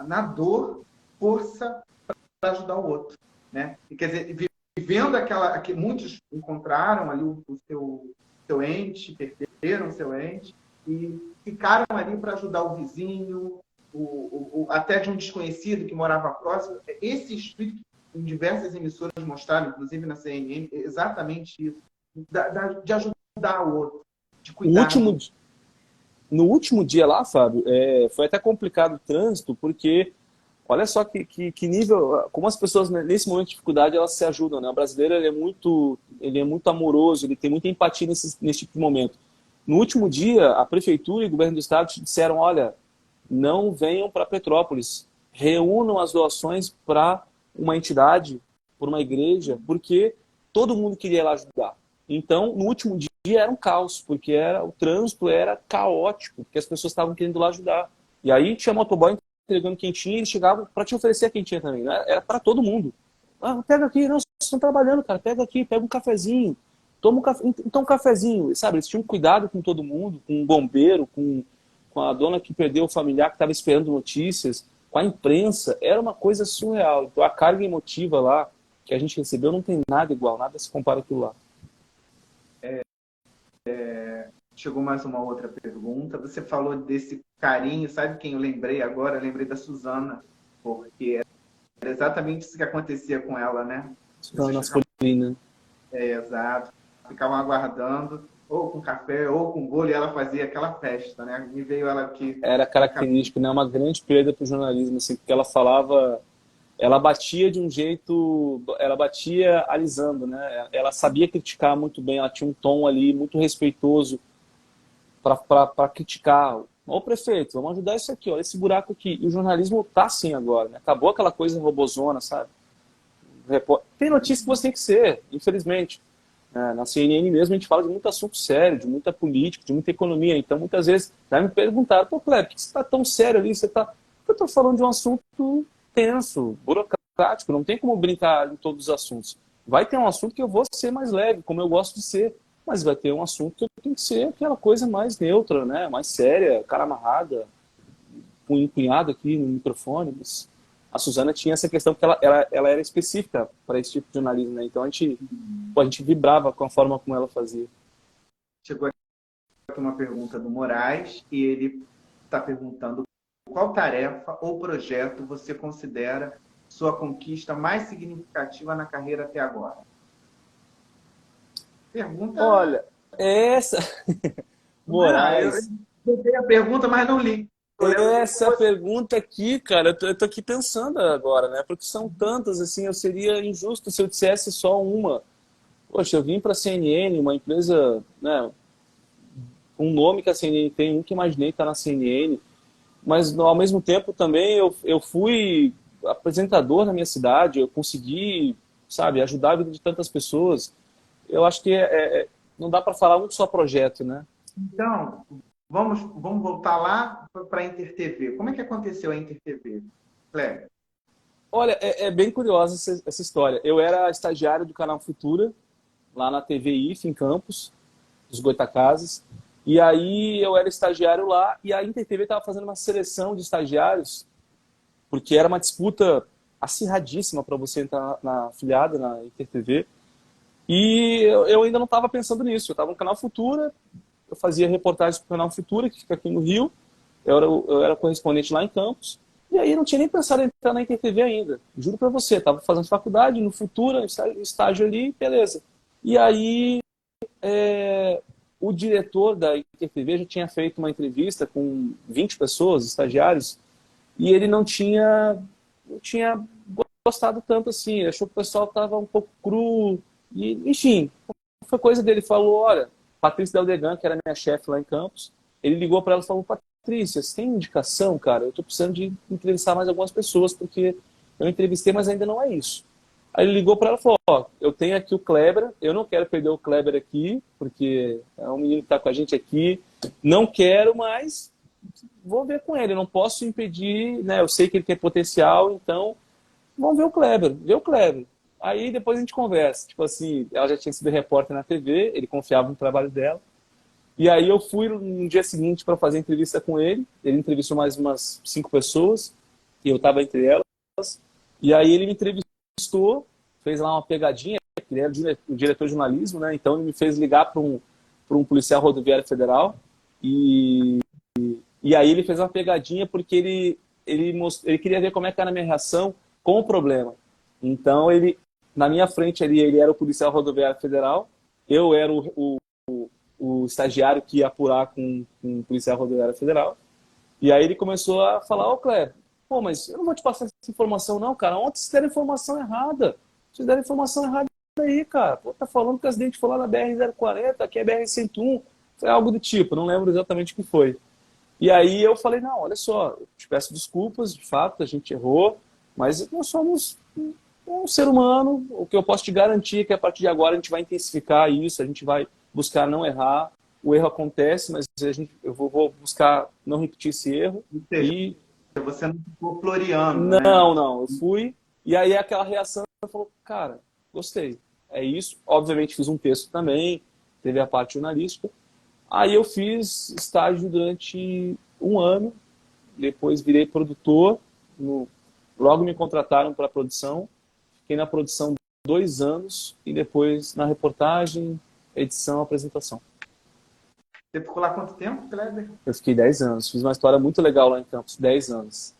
na dor força para ajudar o outro, né? E, quer dizer, vivendo aquela que muitos encontraram ali seu ente, perderam seu ente e ficaram ali para ajudar o vizinho, até de um desconhecido que morava próximo. Esse espírito em diversas emissoras mostraram, inclusive na CNN, exatamente isso, de ajudar o outro, de cuidar do outro. No último dia lá, Fábio, foi até complicado o trânsito, porque olha só que nível, como as pessoas nesse momento de dificuldade elas se ajudam, né? O brasileiro ele é muito amoroso, ele tem muita empatia nesse tipo de momento. No último dia, a prefeitura e o governo do estado disseram, olha, não venham para Petrópolis, reúnam as doações para uma entidade, por uma igreja, porque todo mundo queria ir lá ajudar. Então, no último dia era um caos, porque o trânsito era caótico, porque as pessoas estavam querendo ir lá ajudar. E aí tinha motoboy entregando quentinha, e eles chegavam para te oferecer a quentinha também, né? Era para todo mundo. Ah, pega aqui, não, vocês estão trabalhando, cara, pega aqui, pega um cafezinho, toma um café, então um cafezinho, sabe? Eles tinham cuidado com todo mundo, com o bombeiro, com a dona que perdeu o familiar que estava esperando notícias, com a imprensa, era uma coisa surreal. Então a carga emotiva lá que a gente recebeu não tem nada igual, nada se compara com aquilo lá. Chegou mais uma outra pergunta. Você falou desse carinho, sabe quem eu lembrei agora? Eu lembrei da Suzana, porque era exatamente isso que acontecia com ela, né? Masculina. Exato. Ficavam aguardando, ou com café, ou com bolo, e ela fazia aquela festa, né? Me veio ela aqui. Era característico, né? Uma grande perda para o jornalismo, assim, porque ela falava, ela batia de um jeito, ela batia alisando, né? Ela sabia criticar muito bem, ela tinha um tom ali muito respeitoso para criticar. Ô prefeito, vamos ajudar isso aqui, olha esse buraco aqui. E o jornalismo tá assim agora, né? Acabou aquela coisa robozona, sabe? Tem notícia que você tem que ser, infelizmente. Na CNN mesmo a gente fala de muito assunto sério, de muita política, de muita economia. Então muitas vezes já me perguntaram, pô, Kleber, por que você está tão sério ali? Eu estou falando de um assunto tenso, burocrático, não tem como brincar em todos os assuntos. Vai ter um assunto que eu vou ser mais leve, como eu gosto de ser, mas vai ter um assunto que eu tenho que ser aquela coisa mais neutra, né? Mais séria, cara amarrada, punhado aqui no microfone. Mas a Suzana tinha essa questão porque ela era específica para esse tipo de jornalismo, né? Então a gente vibrava com a forma como ela fazia. Chegou aqui uma pergunta do Moraes e ele está perguntando qual tarefa ou projeto você considera sua conquista mais significativa na carreira até agora? Pergunta... Olha, essa... Moraes... Eu dei a pergunta, mas não li. Essa pergunta aqui, cara, eu tô aqui pensando agora, né? Porque são tantas, assim, eu seria injusto se eu dissesse só uma. Poxa, eu vim para a CNN, uma empresa, né, um nome que a CNN tem, nunca imaginei estar na CNN, mas ao mesmo tempo também eu fui apresentador na minha cidade, eu consegui, sabe, ajudar a vida de tantas pessoas. Eu acho que não dá para falar um só projeto, né? Então, vamos voltar lá para a InterTV. Como é que aconteceu a InterTV, Kleber? Olha, é bem curiosa essa história. Eu era estagiário do canal Futura, lá na TV IF, em Campos, dos Goitacazes. E aí eu era estagiário lá e a InterTV estava fazendo uma seleção de estagiários, porque era uma disputa acirradíssima para você entrar na afiliada, na InterTV. E eu ainda não estava pensando nisso. Eu estava no canal Futura, eu fazia reportagens para o canal Futura, que fica aqui no Rio. Eu era correspondente lá em Campos. E aí não tinha nem pensado em entrar na InterTV ainda. Juro para você, estava fazendo faculdade, no Futura, estágio ali, beleza. E aí o diretor da InterTV já tinha feito uma entrevista com 20 pessoas, estagiários, e ele não tinha gostado tanto assim. Ele achou que o pessoal estava um pouco cru. E, enfim, foi coisa dele. Falou, olha, Patrícia Deldegan, que era minha chefe lá em Campos, ele ligou para ela e falou, Patrícia, você tem indicação, cara? Eu estou precisando de entrevistar mais algumas pessoas, porque eu entrevistei, mas ainda não é isso. Aí ele ligou para ela e falou, ó, eu tenho aqui o Kleber, eu não quero perder o Kleber aqui, porque é um menino que está com a gente aqui, não quero, mas vou ver com ele, não posso impedir, né? Eu sei que ele tem potencial, então vamos ver o Kleber. Aí depois a gente conversa. Tipo assim, ela já tinha sido repórter na TV, ele confiava no trabalho dela. E aí eu fui no dia seguinte para fazer entrevista com ele. Ele entrevistou mais umas 5 pessoas, e eu estava entre elas. E aí ele me entrevistou, fez lá uma pegadinha, ele era o diretor de jornalismo, né? Então ele me fez ligar para um policial rodoviário federal e aí ele fez uma pegadinha porque ele queria ver como é que era a minha reação com o problema. Então na minha frente ele era o policial rodoviário federal, eu era o estagiário que ia apurar com o policial rodoviário federal. E aí ele começou a falar, Cleber, pô, mas eu não vou te passar essa informação não, cara. Ontem vocês deram informação errada. Vocês deram informação errada aí, cara. Pô, tá falando que o acidente foi lá na BR-040, aqui é BR-101. Foi algo do tipo, não lembro exatamente o que foi. E aí eu falei, não, olha só, eu te peço desculpas, de fato, a gente errou, mas nós somos um ser humano. O que eu posso te garantir é que a partir de agora a gente vai intensificar isso, a gente vai buscar não errar. O erro acontece, mas eu vou buscar não repetir esse erro. E você não ficou floreando, não, né? Não. Eu fui, e aí aquela reação, eu falei, cara, gostei. É isso. Obviamente fiz um texto também, teve a parte jornalística. Aí eu fiz estágio durante 1 ano, depois virei produtor, logo me contrataram para a produção, fiquei na produção 2 anos, e depois na reportagem, edição, apresentação. Você ficou lá quanto tempo, Kleber? Eu fiquei 10 anos. Fiz uma história muito legal lá em Campos. 10 anos.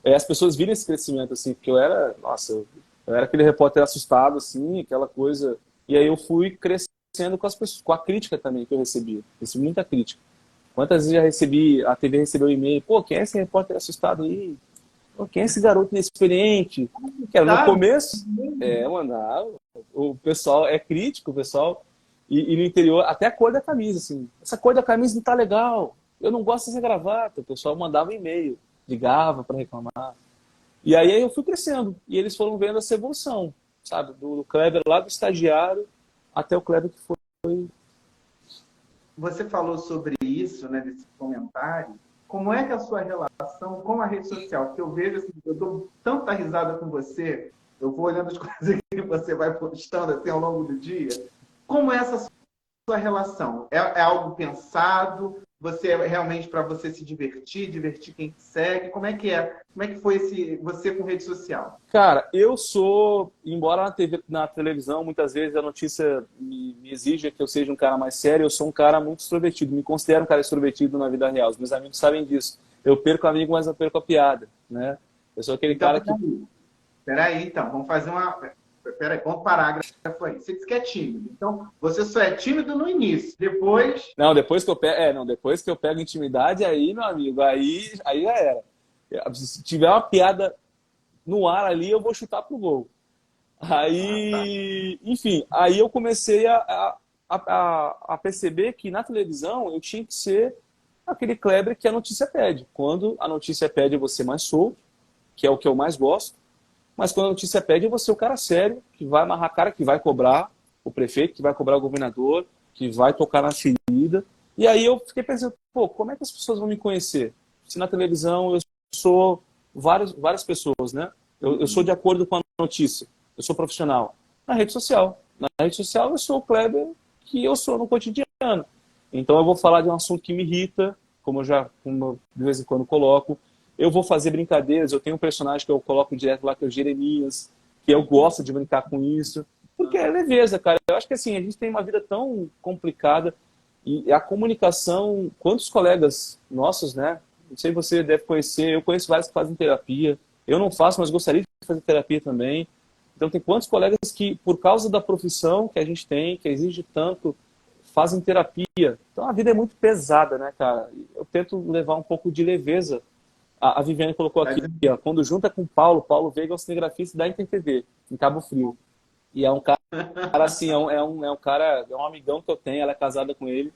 As pessoas viram esse crescimento, assim, porque eu era aquele repórter assustado, assim, aquela coisa. E aí eu fui crescendo com as pessoas, com a crítica também que eu recebia. Recebi muita crítica. Quantas vezes já recebi, a TV recebeu um e-mail, pô, quem é esse repórter assustado aí? Pô, quem é esse garoto inexperiente? Que era no começo, mano, o pessoal é crítico, o pessoal. E no interior, até a cor da camisa, assim. Essa cor da camisa não tá legal. Eu não gosto dessa gravata. O pessoal mandava um e-mail, ligava para reclamar. E aí eu fui crescendo. E eles foram vendo essa evolução, sabe? Do Kleber lá do estagiário até o Kleber que foi. Você falou sobre isso, né, desse comentário. Como é que é a sua relação com a rede social? Porque eu vejo, assim, eu dou tanta risada com você, eu vou olhando as coisas que você vai postando assim, ao longo do dia. Como é essa sua relação? É algo pensado? Você é realmente para você se divertir quem te segue? Como é que é? Como é que foi você com rede social? Cara, eu sou, embora na televisão muitas vezes a notícia me exija que eu seja um cara mais sério, eu sou um cara muito extrovertido, me considero um cara extrovertido na vida real. Os meus amigos sabem disso. Eu perco amigo, mas eu perco a piada, né? Eu sou aquele cara que... Peraí, então, vamos fazer uma... Peraí, ponto parágrafo aí. Você disse que é tímido. Então, você só é tímido no início. Depois... Não, depois que eu pego intimidade, aí, meu amigo, aí já era. Se tiver uma piada no ar ali, eu vou chutar pro gol. Aí, enfim, aí eu comecei a perceber que na televisão eu tinha que ser aquele Kleber que a notícia pede. Quando a notícia pede, eu vou ser mais solto, que é o que eu mais gosto. Mas quando a notícia pede, eu vou ser o cara sério, que vai amarrar a cara, que vai cobrar o prefeito, que vai cobrar o governador, que vai tocar na ferida. E aí eu fiquei pensando, pô, como é que as pessoas vão me conhecer? Se na televisão eu sou várias pessoas, né? Eu sou de acordo com a notícia, eu sou profissional. Na rede social eu sou o Kleber que eu sou no cotidiano. Então eu vou falar de um assunto que me irrita, como eu de vez em quando coloco. Eu vou fazer brincadeiras, eu tenho um personagem que eu coloco direto lá, que é o Jeremias, que eu gosto de brincar com isso, porque é leveza, cara. Eu acho que assim, a gente tem uma vida tão complicada e a comunicação, quantos colegas nossos, né? Não sei se você deve conhecer, eu conheço vários que fazem terapia, eu não faço, mas gostaria de fazer terapia também. Então tem quantos colegas que, por causa da profissão que a gente tem, que exige tanto, fazem terapia. Então a vida é muito pesada, né, cara? Eu tento levar um pouco de leveza. A Viviane colocou aqui, ó, quando junta com Paulo Veiga é um cinegrafista da InterTV, em Cabo Frio. E é um cara assim, é um cara, é um amigão que eu tenho, ela é casada com ele,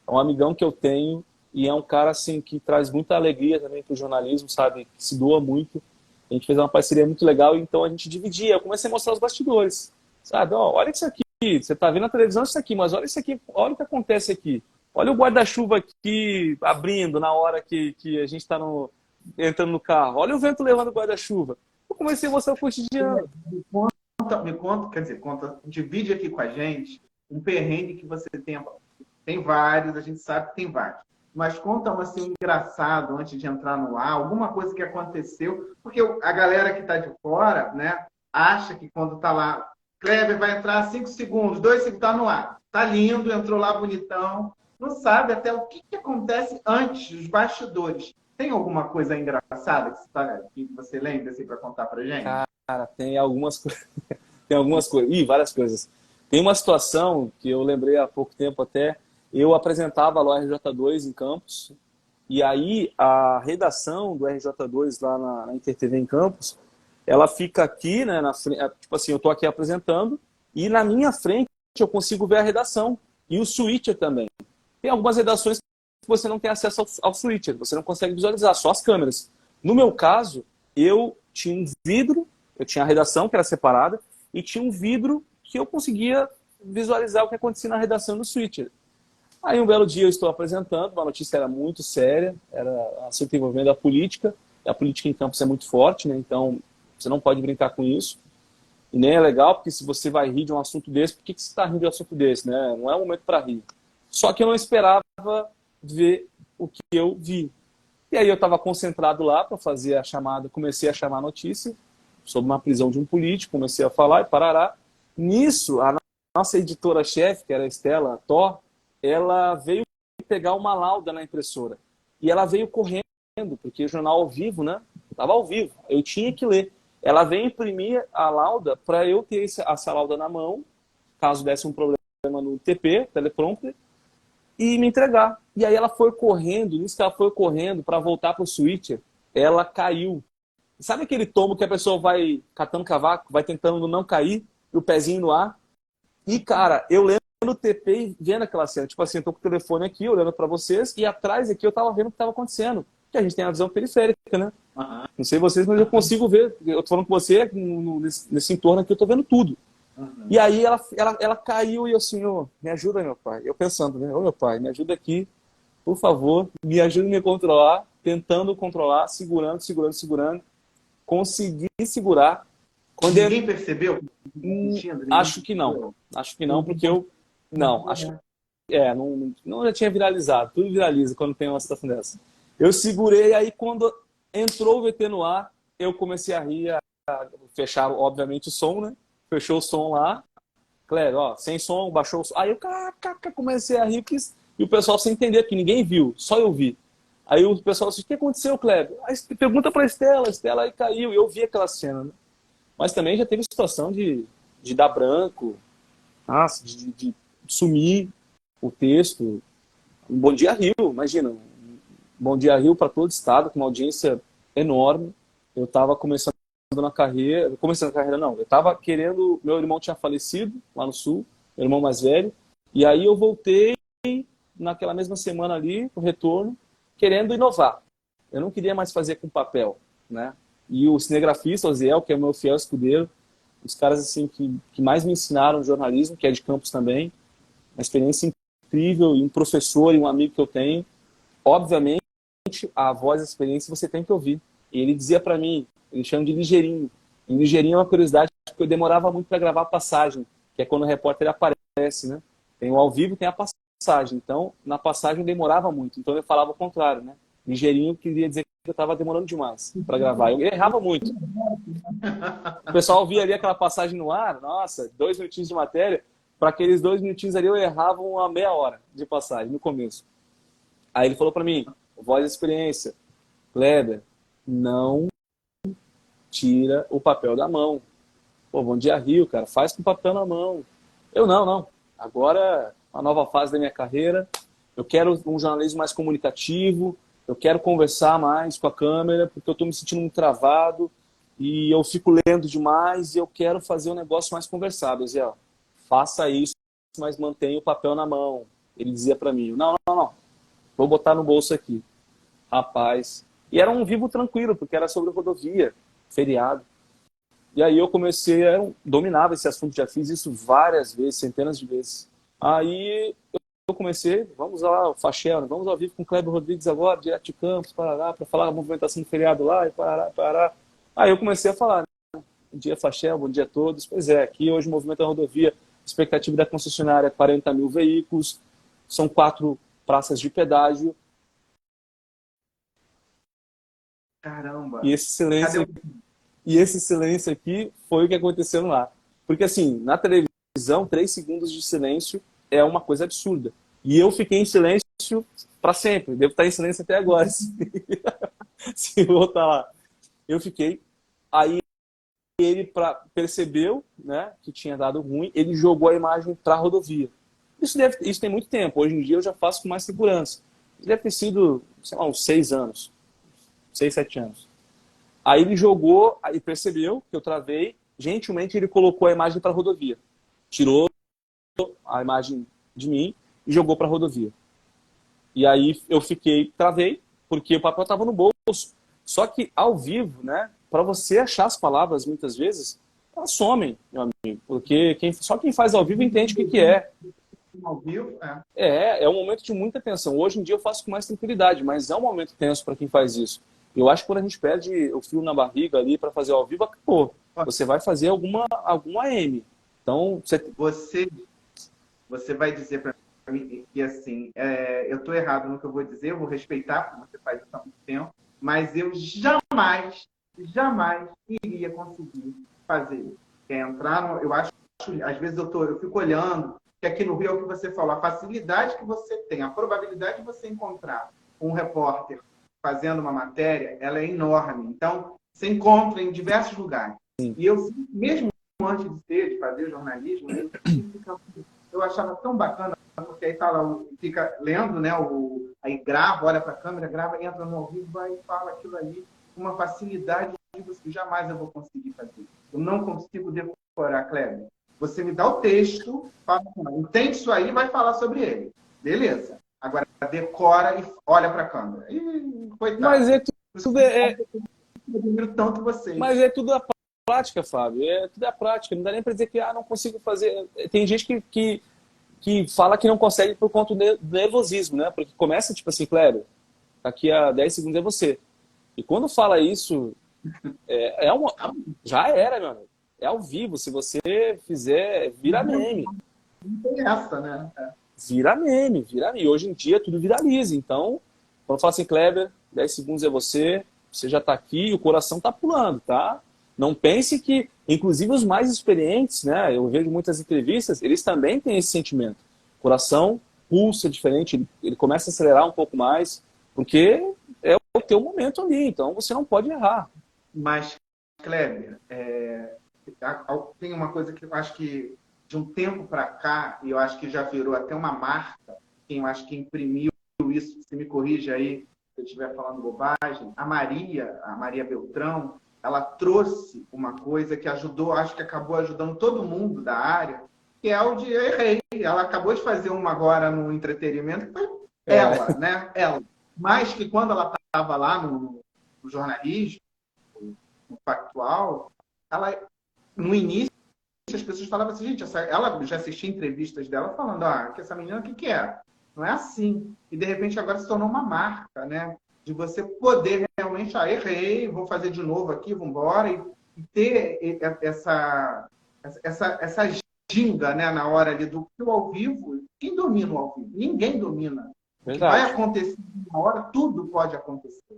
é um amigão que eu tenho, e é um cara assim que traz muita alegria também pro jornalismo, sabe? Que se doa muito. A gente fez uma parceria muito legal, então a gente dividia. Eu comecei a mostrar os bastidores, sabe? Ó, olha isso aqui, você tá vendo na televisão isso aqui, mas olha isso aqui, olha o que acontece aqui. Olha o guarda-chuva aqui abrindo na hora que a gente está entrando no carro. Olha o vento levando o guarda-chuva. Eu comecei a mostrar o cotidiano. Me conta, quer dizer, divide aqui com a gente um perrengue que você tem. Tem vários, a gente sabe que tem vários. mas conta um assim, um engraçado antes de entrar no ar, alguma coisa que aconteceu, porque a galera que está de fora, né, acha que quando está lá, Kleber vai entrar 5 segundos, 2 segundos, está no ar. Tá lindo, entrou lá bonitão. Não sabe até o que acontece antes, os bastidores. Tem alguma coisa engraçada que você lembra assim, para contar para gente? Cara, tem algumas coisas. Tem algumas coisas. Ih, várias coisas. Tem uma situação que eu lembrei há pouco tempo até. Eu apresentava lá o RJ2 em Campos. E aí a redação do RJ2 lá na InterTV em Campos, ela fica aqui, né, na frente, tipo assim, eu estou aqui apresentando e na minha frente eu consigo ver a redação e o switcher também. Tem algumas redações que você não tem acesso ao switcher, você não consegue visualizar, só as câmeras. No meu caso, eu tinha um vidro, eu tinha a redação que era separada e tinha um vidro que eu conseguia visualizar o que acontecia na redação do switcher. Aí um belo dia eu estou apresentando, uma notícia era muito séria, era assunto envolvendo a política em Campos é muito forte, né? Então você não pode brincar com isso. E nem é legal, porque se você vai rir de um assunto desse, por que você está rindo de um assunto desse, né? Não é o momento para rir. Só que eu não esperava ver o que eu vi. E aí eu estava concentrado lá para fazer a chamada, comecei a chamar a notícia sobre uma prisão de um político, comecei a falar e parará. Nisso, a nossa editora-chefe, que era a Estela Thor, ela veio pegar uma lauda na impressora. E ela veio correndo, porque o jornal ao vivo, né? Estava ao vivo, eu tinha que ler. Ela veio imprimir a lauda para eu ter essa lauda na mão, caso desse um problema no TP, teleprompter, e me entregar. E aí ela foi correndo, nisso que ela foi correndo para voltar para o switcher, ela caiu. Sabe aquele tombo que a pessoa vai catando cavaco, vai tentando não cair, e o pezinho no ar? E, cara, eu lembro no TP e vendo aquela cena. Tipo assim, eu tô com o telefone aqui, olhando para vocês, e atrás aqui eu tava vendo o que tava acontecendo. Porque a gente tem a visão periférica, né? Uhum. Não sei vocês, mas eu consigo ver. Eu tô falando com você, nesse entorno aqui, eu tô vendo tudo. Uhum. E aí ela caiu e eu assim, oh, me ajuda, meu pai. Eu pensando, né? Ô, meu pai, me ajuda aqui, por favor. Me ajuda a me controlar, tentando controlar, segurando. Consegui segurar. Quando ninguém percebeu? Acho que não. Acho que não, porque eu... Não, acho que... não já tinha viralizado. Tudo viraliza quando tem uma situação dessa. Eu segurei, aí quando entrou o VT no ar, eu comecei a rir, a fechar, obviamente, o som, né? Fechou o som lá. Kleber, ó, sem som, baixou o som. Aí eu comecei a rir, e o pessoal sem entender, porque ninguém viu, só eu vi. Aí o pessoal disse, o que aconteceu, Kleber? Aí pergunta pra Estela, aí caiu, e eu vi aquela cena, né? Mas também já teve situação de dar branco, de sumir o texto. Um Bom Dia Rio, imagina. Um Bom Dia Rio para todo o estado, com uma audiência enorme. Eu estava começando na carreira... Começando a carreira, não. Eu estava querendo... Meu irmão tinha falecido lá no Sul, meu irmão mais velho. E aí eu voltei naquela mesma semana ali, no retorno, querendo inovar. Eu não queria mais fazer com papel, né? E o cinegrafista, o Ziel, que é o meu fiel escudeiro, os caras assim que mais me ensinaram jornalismo, que é de Campos também, uma experiência incrível, e um professor e um amigo que eu tenho. Obviamente, a voz, a experiência, você tem que ouvir. E ele dizia para mim, ele chama de ligeirinho. E ligeirinho é uma curiosidade, porque eu demorava muito para gravar a passagem, que é quando o repórter aparece, né? Tem o ao vivo, tem a passagem. Então, na passagem eu demorava muito. Então, eu falava o contrário, né? Ligeirinho queria dizer que eu estava demorando demais para gravar. Eu errava muito. O pessoal via ali aquela passagem no ar, nossa, 2 minutinhos de matéria. Para aqueles 2 minutinhos ali, eu errava uma meia hora de passagem, no começo. Aí ele falou para mim, voz de experiência, Kleber, não tira o papel da mão. Pô, Bom Dia Rio, cara, faz com o papel na mão. Eu, não. Agora, uma nova fase da minha carreira, eu quero um jornalismo mais comunicativo, eu quero conversar mais com a câmera, porque eu estou me sentindo muito travado e eu fico lendo demais e eu quero fazer um negócio mais conversado. Zé, faça isso, mas mantenha o papel na mão. Ele dizia para mim, não. Vou botar no bolso aqui. Rapaz. E era um vivo tranquilo, porque era sobre rodovia, feriado. E aí eu comecei, dominava esse assunto, já fiz isso várias vezes, centenas de vezes. Aí eu comecei, vamos lá, Fachel, vamos ao vivo com o Kleber Rodrigues agora, direto de Campos, para falar a movimentação do feriado lá, e parará. Aí eu comecei a falar, né? Bom dia, Fachel, bom dia a todos. Pois é, aqui hoje o movimento da rodovia, expectativa da concessionária é 40 mil veículos, são 4 praças de pedágio, Caramba. E esse silêncio, aqui foi o que aconteceu lá. Porque assim, na televisão, 3 segundos de silêncio é uma coisa absurda. E eu fiquei em silêncio para sempre. Devo estar em silêncio até agora. Se voltar lá. Eu fiquei. Aí ele percebeu, né, que tinha dado ruim, ele jogou a imagem para a rodovia. Isso tem muito tempo. Hoje em dia eu já faço com mais segurança. Deve ter sido, sei lá, uns 6 anos. 6, 7 anos. Aí ele jogou, aí percebeu que eu travei. Gentilmente ele colocou a imagem para a rodovia. Tirou a imagem de mim e jogou para a rodovia. E aí eu travei, porque o papel estava no bolso. Só que ao vivo, né, para você achar as palavras, muitas vezes, elas somem, meu amigo. Porque só quem faz ao vivo entende o que é. Ao vivo, É um momento de muita tensão. Hoje em dia eu faço com mais tranquilidade, mas é um momento tenso para quem faz isso. Eu acho que quando a gente perde o fio na barriga ali para fazer ao vivo, acabou. Você vai fazer alguma AM. Então, você vai dizer para mim que, assim, eu estou errado no que eu vou dizer, eu vou respeitar, porque você faz isso há muito tempo, mas eu jamais iria conseguir fazer isso. Entrar no, eu acho, às vezes eu fico olhando, que aqui no Rio é o que você falou, a facilidade que você tem, a probabilidade de você encontrar um repórter fazendo uma matéria, ela é enorme. Então, você encontra em diversos lugares. sim. E eu, mesmo antes de fazer jornalismo, eu achava tão bacana, porque aí fica lendo, né? Aí grava, olha para a câmera, grava, entra no ao vivo, vai e fala aquilo ali com uma facilidade que jamais eu vou conseguir fazer. Eu não consigo decorar, Kleber. Você me dá o texto, fala, entende isso aí, vai falar sobre ele. Beleza. Agora, decora e olha para a câmera. Coitado. Mas eu admiro tanto vocês. Mas é tudo a prática, Fábio. É tudo a prática. Não dá nem para dizer que não consigo fazer. Tem gente que fala que não consegue por conta do nervosismo, né? Porque começa tipo assim, Cléber, daqui a 10 segundos é você. E quando fala isso, já era, meu amigo. É ao vivo. Se você fizer, vira meme. Não tem essa, né? Vira meme. E hoje em dia tudo viraliza. Então, quando fala assim, Cléber, 10 segundos é você já está aqui, o coração está pulando, tá? Não pense que, inclusive os mais experientes, né? Eu vejo muitas entrevistas, eles também têm esse sentimento. O coração pulsa diferente, ele começa a acelerar um pouco mais, porque é o teu momento ali, então você não pode errar. Mas, Kleber, tem uma coisa que eu acho que de um tempo para cá, e eu acho que já virou até uma marca, quem eu acho que imprimiu isso, se me corrige aí, se eu estiver falando bobagem, a Maria Beltrão, ela trouxe uma coisa que ajudou, acho que acabou ajudando todo mundo da área, que é o de errei. Ela acabou de fazer uma agora no entretenimento, que foi ela, né? Ela. Mas que quando ela estava lá no jornalismo, no factual, ela, no início, as pessoas falavam assim, gente, ela já assistia entrevistas dela falando, que essa menina, o que é? Não é assim. E, de repente, agora se tornou uma marca, né? De você poder realmente, errei, vou fazer de novo aqui, vamos embora. E ter essa ginga, né, na hora ali do ao vivo. Quem domina o ao vivo? Ninguém domina. O que vai acontecer na hora, tudo pode acontecer.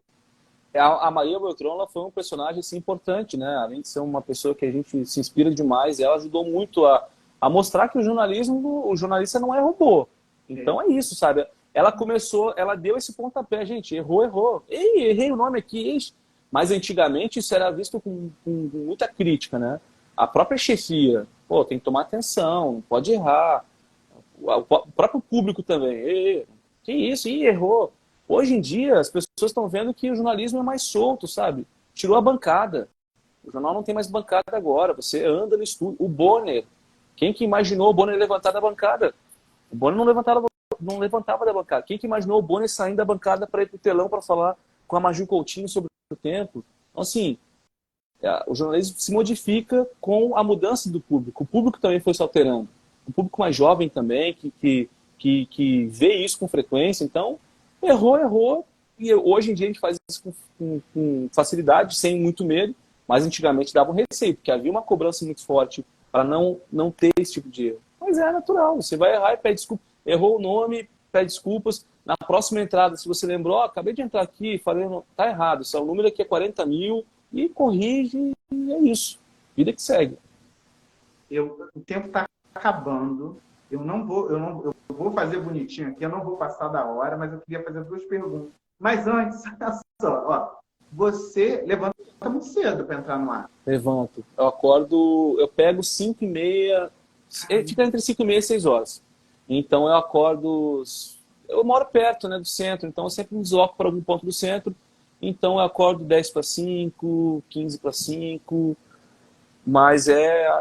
A Maria Beltrão, ela foi um personagem assim, importante, né? Além de ser uma pessoa que a gente se inspira demais, ela ajudou muito a mostrar que o jornalista não é robô. Então é isso, sabe? Ela deu esse pontapé, gente, errou. Ei, errei o nome aqui. Mas antigamente isso era visto com muita crítica, né? A própria chefia, tem que tomar atenção, não pode errar. O próprio público também, ei, que isso, errou. Hoje em dia as pessoas estão vendo que o jornalismo é mais solto, sabe? Tirou a bancada. O jornal não tem mais bancada agora, você anda no estúdio. O Bonner, quem que imaginou o Bonner levantar da bancada? O Bonner não levantava da bancada. Quem que imaginou o Bonner saindo da bancada para ir pro telão para falar com a Maju Coutinho sobre o tempo? Então, assim, o jornalismo se modifica com a mudança do público. O público também foi se alterando. O público mais jovem também, que vê isso com frequência. Então, errou. E hoje em dia a gente faz isso com facilidade, sem muito medo. Mas antigamente dava um receio, porque havia uma cobrança muito forte para não ter esse tipo de erro. Mas é natural, você vai errar e pede desculpa. Errou o nome, pede desculpas. Na próxima entrada, se você lembrou, ó, acabei de entrar aqui, falei, tá errado, o número aqui é 40 mil, e corrige, e é isso. Vida que segue. O tempo está acabando. Eu vou fazer bonitinho aqui, eu não vou passar da hora, mas eu queria fazer duas perguntas. Mas antes, olha só, ó, você levanta muito cedo para entrar no ar. Levanto. Eu acordo, eu pego 5h30, fica entre 5h30 e 6 horas. Então eu acordo, eu moro perto, né, do centro, então eu sempre me desloco para algum ponto do centro. Então eu acordo 10 para 5, 15 para 5, mas e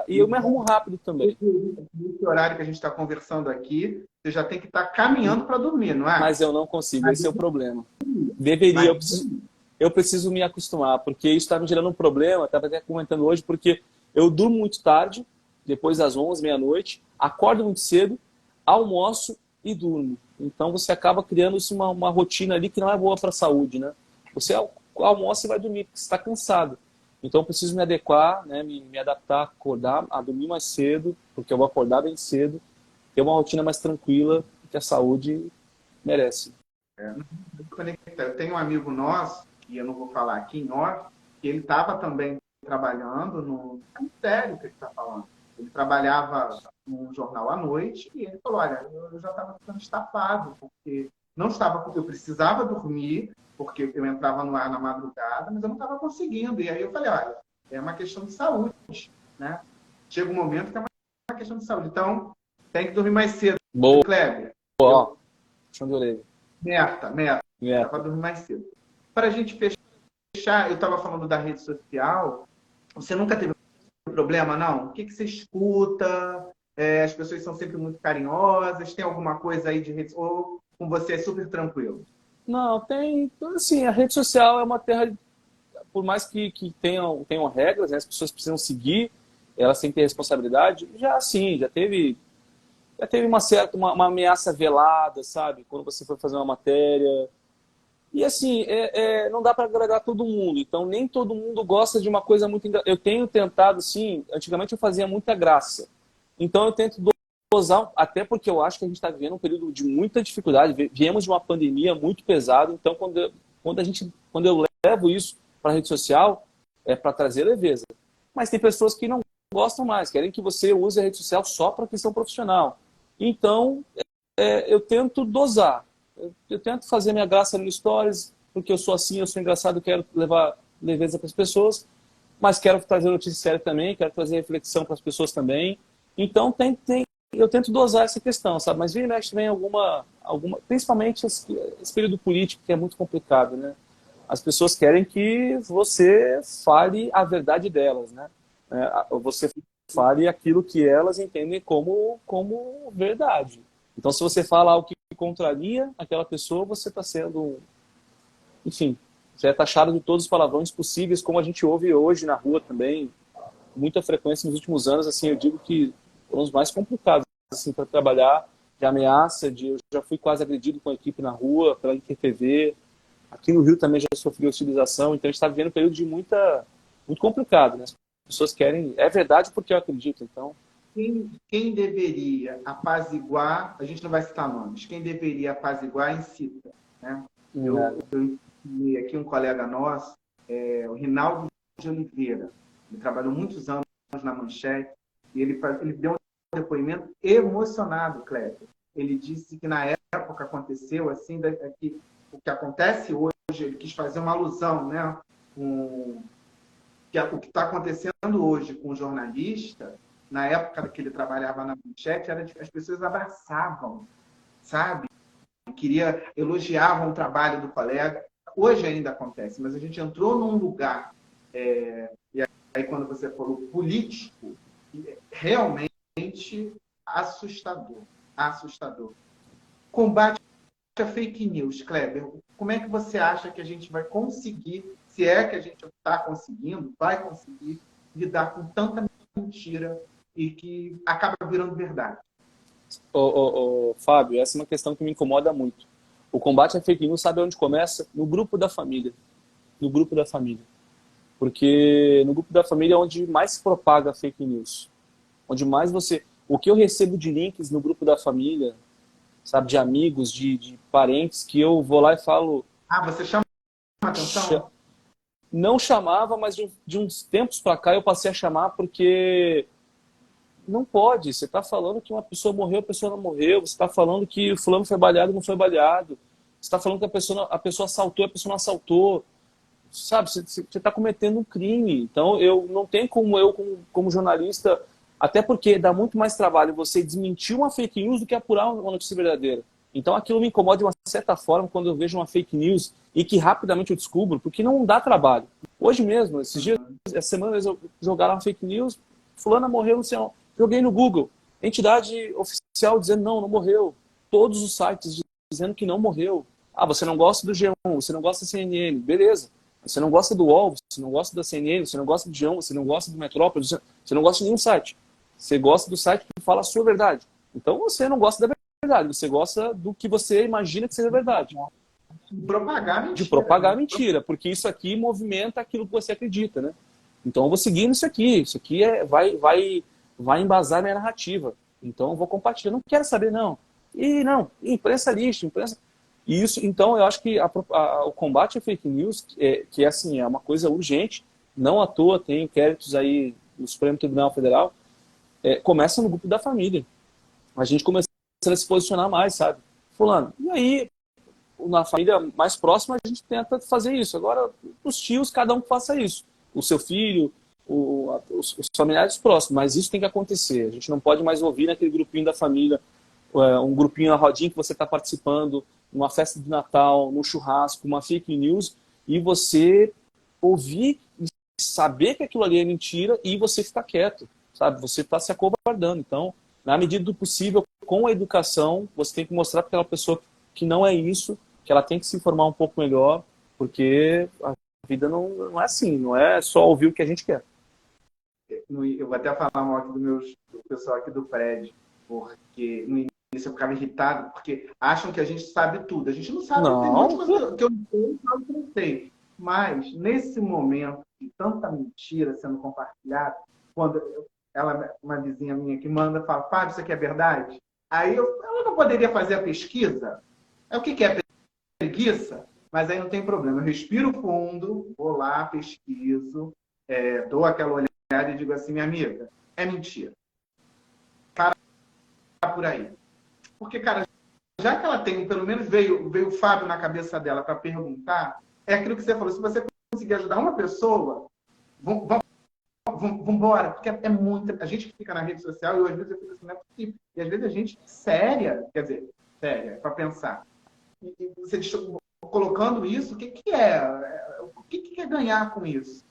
eu me arrumo rápido também. Nesse horário que a gente está conversando aqui, você já tem que estar caminhando para dormir, não é? Mas eu não consigo, esse é o problema. Deveria, eu preciso me acostumar, porque isso está me gerando um problema, estava até comentando hoje, porque eu durmo muito tarde, depois das 11, meia-noite, acordo muito cedo, almoço e durmo. Então você acaba criando uma rotina ali que não é boa para a saúde, né? Você almoça e vai dormir, porque você está cansado. Então eu preciso me adequar, né, me adaptar, acordar, a dormir mais cedo, porque eu vou acordar bem cedo, ter uma rotina mais tranquila, que a saúde merece. Eu tenho um amigo nosso, que eu não vou falar aqui em off, que ele estava também trabalhando no ministério que ele está falando. Ele trabalhava num jornal à noite e ele falou, olha, eu já estava ficando estafado, porque não estava, eu precisava dormir, porque eu entrava no ar na madrugada, mas eu não estava conseguindo. E aí eu falei, olha, é uma questão de saúde, né? Chega um momento que é uma questão de saúde. Então, tem que dormir mais cedo. Boa. Kleber. Ó, chão de orelha. Meta. Para dormir mais cedo. Para a gente fechar, eu estava falando da rede social. Você nunca teve problema, não? O que você escuta? As pessoas são sempre muito carinhosas? Tem alguma coisa aí de rede? Ou com você é super tranquilo? Não, tem. Assim, a rede social é uma terra, por mais que tenham regras, né, as pessoas precisam seguir, elas têm que ter responsabilidade. Já sim, já teve uma ameaça velada, sabe? Quando você foi fazer uma matéria. E assim, não dá para agradar todo mundo. Então, nem todo mundo gosta de uma coisa muito Eu tenho tentado, sim, antigamente eu fazia muita graça. Então, eu tento dosar, até porque eu acho que a gente está vivendo um período de muita dificuldade. Viemos de uma pandemia muito pesada. Então, quando eu levo isso para a rede social, é para trazer leveza. Mas tem pessoas que não gostam mais, querem que você use a rede social só para questão profissional. Então, eu tento dosar. Eu tento fazer minha graça no Stories, porque eu sou assim, eu sou engraçado, quero levar leveza para as pessoas, mas quero trazer notícia séria também, quero trazer reflexão para as pessoas também. Então, eu tento dosar essa questão, sabe? Mas vira e mexe também alguma principalmente esse período político, que é muito complicado, né? As pessoas querem que você fale a verdade delas, né? Você fale aquilo que elas entendem como verdade. Então, se você fala algo que contraria aquela pessoa, você está sendo, enfim, você é taxado de todos os palavrões possíveis, como a gente ouve hoje na rua também, muita frequência nos últimos anos. Assim, eu digo que foram os mais complicados assim, para trabalhar, de ameaça, eu já fui quase agredido com a equipe na rua, pela InterTV. Aqui no Rio também já sofri hostilização, então a gente está vivendo um período de muito complicado, né? As pessoas querem, é verdade porque eu acredito, então... Quem deveria apaziguar, a gente não vai citar nomes, quem deveria apaziguar incita, né? Eu ensinei aqui um colega nosso, o Rinaldo de Oliveira, ele trabalhou muitos anos na Manchete, e ele deu um depoimento emocionado, Kleber. Ele disse que na época aconteceu assim, que o que acontece hoje, ele quis fazer uma alusão, né? O que está acontecendo hoje com o jornalista, na época que ele trabalhava na Manchete, as pessoas abraçavam, sabe? Elogiavam o trabalho do colega. Hoje ainda acontece, mas a gente entrou num lugar, e aí quando você falou político, realmente assustador. Combate a fake news, Kleber. Como é que você acha que a gente vai conseguir, se é que a gente está conseguindo, vai conseguir lidar com tanta mentira e que acaba virando verdade? Fábio, essa é uma questão que me incomoda muito. O combate à fake news, sabe onde começa? No grupo da família. No grupo da família. Porque no grupo da família é onde mais se propaga a fake news. Onde mais você... O que eu recebo de links no grupo da família sabe, de amigos, de parentes, que eu vou lá e falo... Ah, você chama a atenção? Não chamava, mas de uns tempos para cá eu passei a chamar porque não pode. Você está falando que uma pessoa morreu, a pessoa não morreu. Você está falando que o fulano foi baleado, não foi baleado. Você está falando que a pessoa assaltou, a pessoa não assaltou. Sabe, você está cometendo um crime. Então, eu não tenho como como jornalista, até porque dá muito mais trabalho você desmentir uma fake news do que apurar uma notícia verdadeira. Então, aquilo me incomoda de uma certa forma quando eu vejo uma fake news e que rapidamente eu descubro, porque não dá trabalho. Hoje mesmo, esses dias, essa semana, eu jogaram uma fake news, fulana morreu, não sei onde. Joguei no Google, entidade oficial dizendo não morreu. Todos os sites dizendo que não morreu. Ah, você não gosta do G1, você não gosta da CNN, beleza. Você não gosta do UOL, você não gosta da CNN, você não gosta do G1, você não gosta do Metrópole, você não gosta de nenhum site. Você gosta do site que fala a sua verdade. Então você não gosta da verdade, você gosta do que você imagina que seja verdade. De propagar mentira. De propagar mentira, porque isso aqui movimenta aquilo que você acredita, né? Então eu vou seguindo isso aqui vai embasar minha narrativa. Então eu vou compartilhar, não quero saber não. Imprensa lixo, imprensa... E isso, então, eu acho que o combate à fake news, que assim, é uma coisa urgente, não à toa tem inquéritos aí no Supremo Tribunal Federal, começa no grupo da família. A gente começa a se posicionar mais, sabe? Fulano, e aí, na família mais próxima, a gente tenta fazer isso. Agora, os tios, cada um faça isso. O seu filho, os familiares próximos, mas isso tem que acontecer. A gente não pode mais ouvir naquele grupinho da família, um grupinho na rodinha que você está participando, numa festa de Natal, num churrasco, uma fake news, e você ouvir e saber que aquilo ali é mentira e você ficar quieto, sabe? Você está se acovardando. Então, na medida do possível, com a educação, você tem que mostrar para aquela pessoa que não é isso, que ela tem que se informar um pouco melhor, porque a vida não é assim, não é só ouvir o que a gente quer. Eu vou até falar mal aqui do pessoal aqui do prédio, porque no início eu ficava irritado, porque acham que a gente sabe tudo. A gente não sabe, tem muita coisa que eu não sei, sabe que eu não sei. Mas, nesse momento de tanta mentira sendo compartilhada, quando uma vizinha minha que manda, fala, Fábio, isso aqui é verdade? Aí ela não poderia fazer a pesquisa? O que é preguiça? Mas aí não tem problema. Eu respiro fundo, vou lá, pesquiso, dou aquela olhada e digo assim, minha amiga, é mentira. Para por aí. Porque, cara, já que ela tem, pelo menos veio o Fábio na cabeça dela para perguntar, é aquilo que você falou, se você conseguir ajudar uma pessoa, vamos embora, porque é muita... A gente que fica na rede social, e às vezes eu fico assim, não é possível. E às vezes a gente séria, quer dizer, séria, para pensar. E você colocando isso, o que é? O que é ganhar com isso?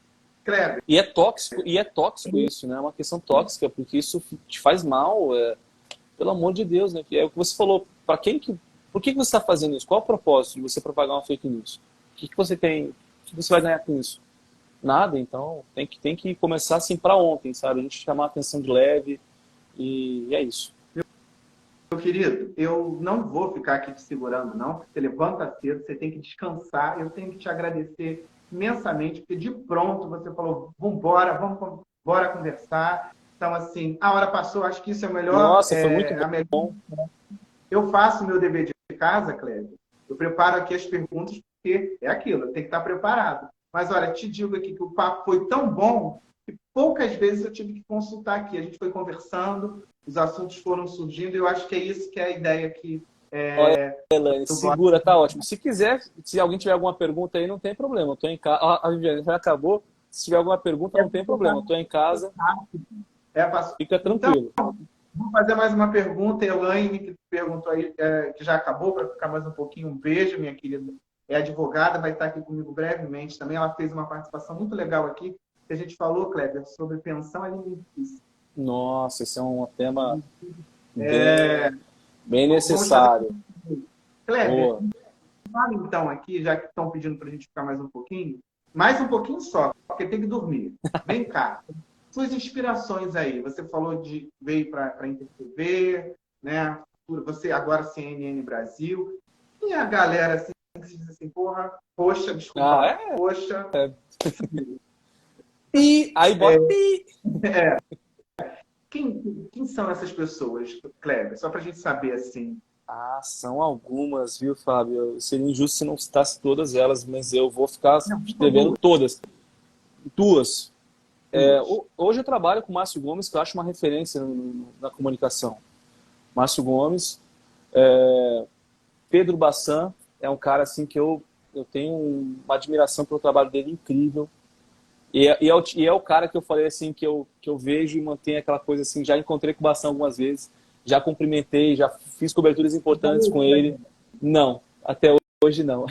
Kleber. E é tóxico isso, né? É uma questão tóxica, porque isso te faz mal, pelo amor de Deus, né? É o que você falou, por que você está fazendo isso? Qual é o propósito de você propagar uma fake news? O que você tem, o que você vai ganhar com isso? Nada, então tem que começar assim para ontem, sabe? A gente chamar a atenção de leve e é isso. Meu querido, eu não vou ficar aqui te segurando, não. Você levanta cedo, você tem que descansar. Eu tenho que te agradecer imensamente, porque de pronto você falou, vamos bora conversar. Então, assim, a hora passou, acho que isso é o melhor. Nossa, foi muito bom. Eu faço o meu dever de casa, Cléber. Eu preparo aqui as perguntas, porque é aquilo, eu tenho que estar preparado. Mas, olha, te digo aqui que o papo foi tão bom que poucas vezes eu tive que consultar aqui. A gente foi conversando, os assuntos foram surgindo, e eu acho que é isso que é a ideia aqui. Olha, Elaine, segura, tá ótimo. Se quiser, se alguém tiver alguma pergunta aí, não tem problema. Eu tô em casa. A Viviane já acabou. Se tiver alguma pergunta, não tem problema. Eu tô em casa. Fica tranquilo. Então, vou fazer mais uma pergunta. Elaine, que perguntou aí, que já acabou, para ficar mais um pouquinho. Um beijo, minha querida. É advogada, vai estar aqui comigo brevemente também. Ela fez uma participação muito legal aqui, que a gente falou, Kleber, sobre pensão alimentícia. Nossa, esse é um tema bem necessário. Kleber, fala então aqui, já que estão pedindo para a gente ficar mais um pouquinho só, porque tem que dormir. Vem cá. Suas inspirações aí. Você falou veio para a InterTV, né? Você agora CNN Brasil. E a galera assim, que se diz assim, poxa, desculpa, poxa. Pi, aí bota pi. Quem são essas pessoas, Kleber? Só para a gente saber, assim, Ah, são algumas, viu, Fábio? Seria injusto se não citasse todas elas, mas eu vou ficar Não, devendo todas. Duas. duas. Hoje eu trabalho com o Márcio Gomes, que eu acho uma referência na comunicação. Márcio Gomes, Pedro Bassan é um cara assim que eu tenho uma admiração pelo trabalho dele incrível. E é o cara que eu falei assim que eu vejo e mantenho aquela coisa assim. Já encontrei com o Bassan algumas vezes, já cumprimentei, já fiz coberturas importantes com ele. Não, até hoje não.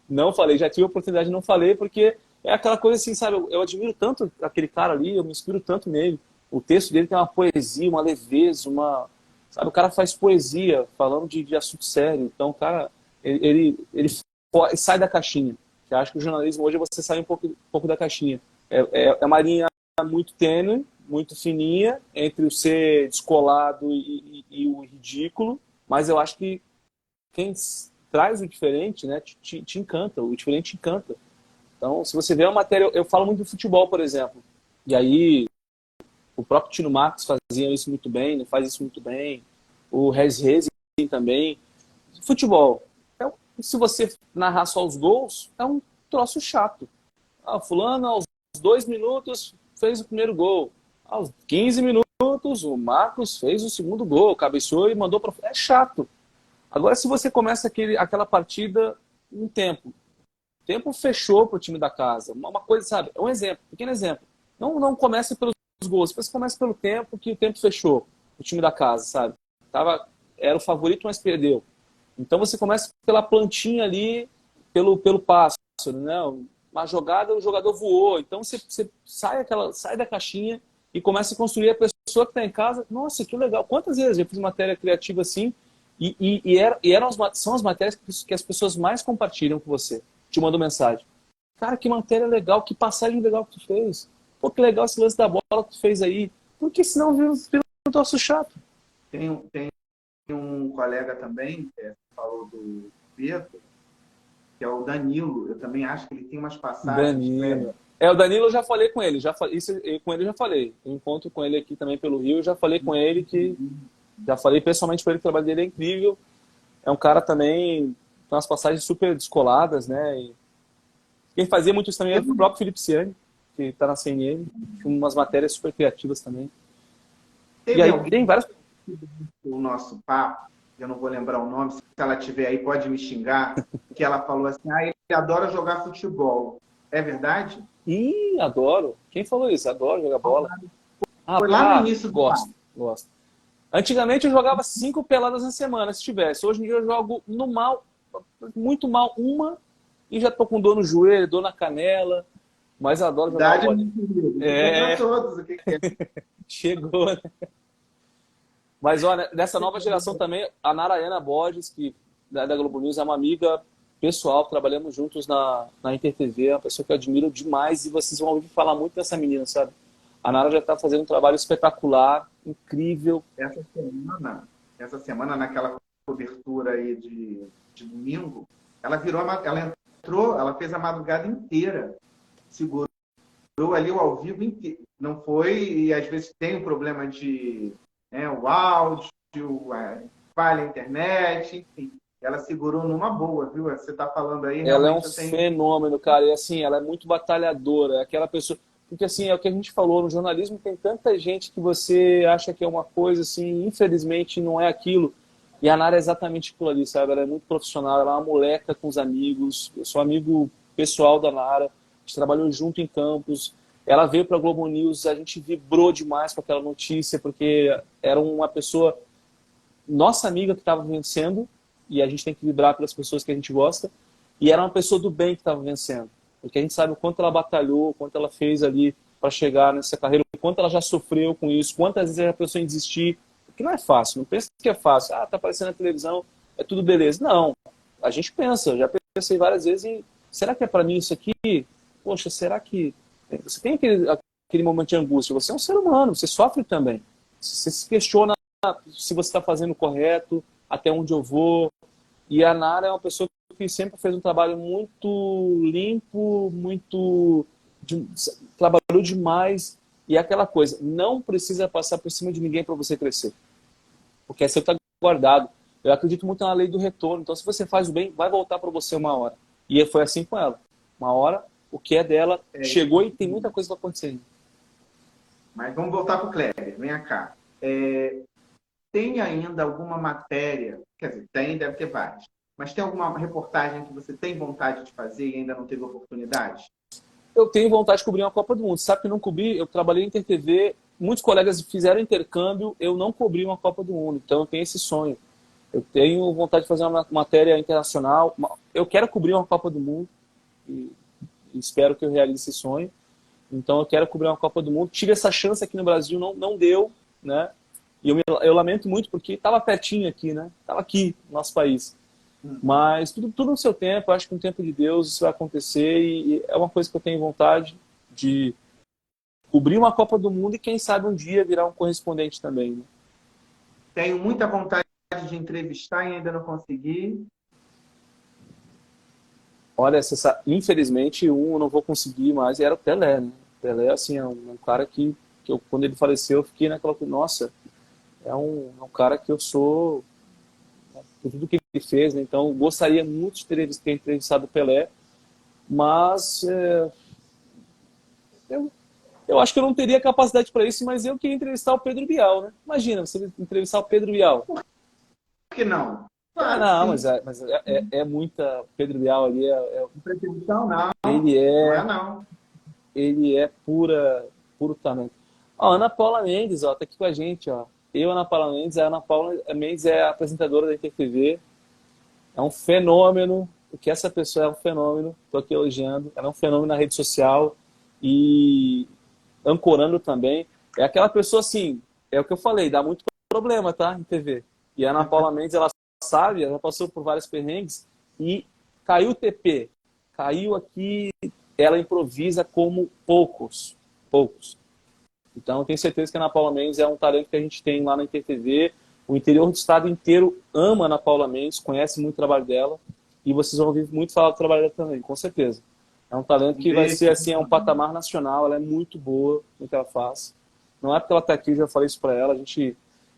Não falei, já tive a oportunidade, não falei, porque é aquela coisa assim, sabe? Eu admiro tanto aquele cara ali, eu me inspiro tanto nele. O texto dele tem uma poesia, uma leveza, sabe? O cara faz poesia falando de assunto sério. Então, o cara, ele sai da caixinha. Eu acho que o jornalismo hoje é você sair um pouco da caixinha. É uma linha muito tênue, muito fininha, entre o ser descolado e o ridículo, mas eu acho que quem traz o diferente, né, te encanta, o diferente te encanta. Então, se você vê uma matéria, eu falo muito do futebol, por exemplo, e aí o próprio Tino Marcos fazia isso muito bem, faz isso muito bem, o Regis Rezende também. Futebol, se você narrar só os gols, é um troço chato. Ah, fulano, aos 2 minutos, fez o primeiro gol. Aos 15 minutos, o Marcos fez o segundo gol, cabeceou e mandou para... É chato. Agora, se você começa aquela partida em tempo, o tempo fechou para o time da casa. Uma coisa, sabe? Um exemplo, pequeno exemplo. Não comece pelos gols, você começa pelo tempo, que o tempo fechou, o time da casa, sabe? Era o favorito, mas perdeu. Então você começa pela plantinha ali, pelo passo, né? Uma jogada, o jogador voou. Então você sai da caixinha e começa a construir a pessoa que está em casa. Nossa, que legal. Quantas vezes eu fiz matéria criativa assim são as matérias que as pessoas mais compartilham com você. Te mandam mensagem. Cara, que matéria legal, que passagem legal que tu fez. Pô, que legal esse lance da bola que tu fez aí. Porque senão vira um troço chato. Tem um colega também, que falou do Pedro, que é o Danilo. Eu também acho que ele tem umas passagens. Danilo. O Danilo eu já falei com ele. Com ele eu já falei. Eu encontro com ele aqui também pelo Rio. Eu já falei com ele que... Já falei pessoalmente com ele que o trabalho dele é incrível. É um cara também com umas passagens super descoladas, né? E quem fazia muito isso também é o próprio Felipe Ciani, que está na CNN. Umas matérias super criativas também. E Teve aí alguém tem várias... o nosso papo, eu não vou lembrar o nome, se ela tiver aí pode me xingar, que ela falou assim, ele adora jogar futebol. É verdade? Ih, adoro. Quem falou isso? Adoro jogar bola. Foi lá no início do Gosto, ano. gosto. Antigamente eu jogava 5 peladas na semana, se tivesse. Hoje em dia eu jogo muito mal, uma, e já tô com dor no joelho, dor na canela, mas adoro jogar uma bolinha. Todos, o que é? Chegou, né? Mas olha, dessa nova geração também, a Narayana Borges, que da Globo News, é uma amiga pessoal, trabalhamos juntos na Inter TV, é uma pessoa que eu admiro demais, e vocês vão ouvir falar muito dessa menina, sabe? A Nara já está fazendo um trabalho espetacular, incrível. Essa semana naquela cobertura aí de domingo, ela entrou, ela fez a madrugada inteira, segurou ali o ao vivo inteiro. Não foi, e às vezes tem um problema de o áudio, falha a internet, enfim. Ela segurou numa boa, viu? Você está falando aí, Ela é um realmente fenômeno, cara. E assim, ela é muito batalhadora. É aquela pessoa... Porque assim, é o que a gente falou, no jornalismo tem tanta gente que você acha que é uma coisa, assim, infelizmente não é aquilo. E a Nara é exatamente aquilo ali, sabe? Ela é muito profissional, ela é uma moleca com os amigos. Eu sou amigo pessoal da Nara, a gente trabalhou junto em campos. Ela veio para a Globo News, a gente vibrou demais com aquela notícia, porque era uma pessoa, nossa amiga que estava vencendo, e a gente tem que vibrar pelas pessoas que a gente gosta, e era uma pessoa do bem que estava vencendo. Porque a gente sabe o quanto ela batalhou, o quanto ela fez ali para chegar nessa carreira, o quanto ela já sofreu com isso, quantas vezes ela pensou em desistir. Porque não é fácil, não pensa que é fácil. Ah, tá aparecendo na televisão, é tudo beleza. Não, a gente pensa, eu já pensei várias vezes em, será que é para mim isso aqui? Poxa, será que... Você tem aquele momento de angústia, você é um ser humano, você sofre também. Você se questiona se você está fazendo o correto, até onde eu vou. E a Nara é uma pessoa que sempre fez um trabalho muito limpo, trabalhou demais. E é aquela coisa, não precisa passar por cima de ninguém para você crescer. Porque é sempre tá guardado. Eu acredito muito na lei do retorno. Então, se você faz o bem, vai voltar para você uma hora. E foi assim com ela. Uma hora, o que é dela chegou e tem muita coisa para acontecer ainda. Mas vamos voltar para o Kleber. Vem cá. Tem ainda alguma matéria, quer dizer, deve ter várias, mas tem alguma reportagem que você tem vontade de fazer e ainda não teve oportunidade? Eu tenho vontade de cobrir uma Copa do Mundo. Sabe que não cobri? Eu trabalhei em InterTV, muitos colegas fizeram intercâmbio, eu não cobri uma Copa do Mundo. Então eu tenho esse sonho. Eu tenho vontade de fazer uma matéria internacional. Eu quero cobrir uma Copa do Mundo e espero que eu realize esse sonho. Então eu quero cobrir uma Copa do Mundo. Tive essa chance aqui no Brasil, não deu, né? E eu lamento muito porque estava pertinho aqui, né? Estava aqui no nosso país. Mas tudo no seu tempo, eu acho que no tempo de Deus isso vai acontecer e é uma coisa que eu tenho vontade de cobrir uma Copa do Mundo e quem sabe um dia virar um correspondente também. Né? Tenho muita vontade de entrevistar e ainda não consegui. Olha, infelizmente eu não vou conseguir mais, e era o Pelé, né? Pelé, assim, é um cara que quando ele faleceu, eu fiquei naquela coisa, nossa, é um cara que eu sou por tudo que ele fez, né? Então gostaria muito de ter entrevistado o Pelé, mas eu acho que eu não teria capacidade para isso, mas eu queria entrevistar o Pedro Bial, né? Imagina, você entrevistar o Pedro Bial. Por que não? Claro, não, mas é muita... Pedro Bial ali pretensão, não. Ele não é não. Ele é puro talento. Ó, Ana Paula Mendes, ó, tá aqui com a gente, ó. Ana Paula Mendes, a Ana Paula Mendes é a apresentadora da InterTV. É um fenômeno, porque essa pessoa é um fenômeno, tô aqui elogiando. Ela é um fenômeno na rede social e ancorando também. É aquela pessoa assim, é o que eu falei, dá muito problema, tá, em TV. E a Ana Paula Mendes, ela sabe, ela passou por vários perrengues e caiu o TP, caiu aqui, ela improvisa como poucos. Então, eu tenho certeza que a Ana Paula Mendes é um talento que a gente tem lá na InterTV. O interior do estado inteiro ama a Ana Paula Mendes, conhece muito o trabalho dela e vocês vão ouvir muito falar do trabalho dela também, com certeza. É um talento que vai ser assim, é um patamar nacional, ela é muito boa no que ela faz. Não é porque ela está aqui, eu já falei isso para ela,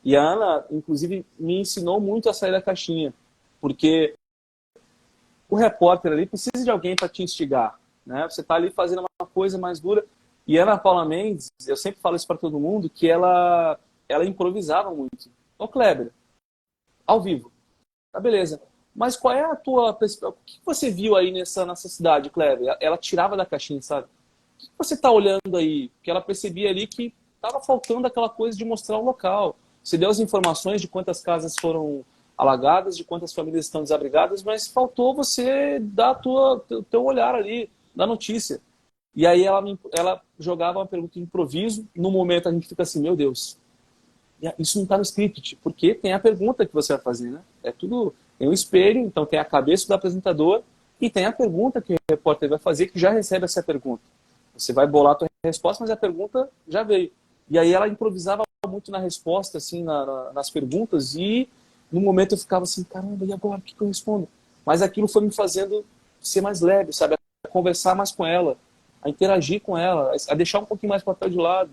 E a Ana, inclusive, me ensinou muito a sair da caixinha, porque o repórter ali precisa de alguém para te instigar, né? Você está ali fazendo uma coisa mais dura. E a Ana Paula Mendes, eu sempre falo isso para todo mundo, que ela improvisava muito. Ô Kleber, ao vivo, tá beleza. Mas qual é a tua perspectiva? O que você viu aí nessa cidade, Kleber? Ela tirava da caixinha, sabe? O que você está olhando aí? Porque ela percebia ali que estava faltando aquela coisa de mostrar o local. Você deu as informações de quantas casas foram alagadas, de quantas famílias estão desabrigadas, mas faltou você dar teu olhar ali, da notícia. E aí ela jogava uma pergunta de improviso. No momento a gente fica assim, meu Deus, isso não está no script, porque tem a pergunta que você vai fazer, né? É tudo, tem um espelho, então tem a cabeça do apresentador e tem a pergunta que o repórter vai fazer, que já recebe essa pergunta. Você vai bolar a tua resposta, mas a pergunta já veio. E aí ela improvisava muito na resposta, assim, nas perguntas, e no momento eu ficava assim, caramba, e agora? O que eu respondo? Mas aquilo foi me fazendo ser mais leve, sabe? A conversar mais com ela, a interagir com ela, a deixar um pouquinho mais o papel de lado,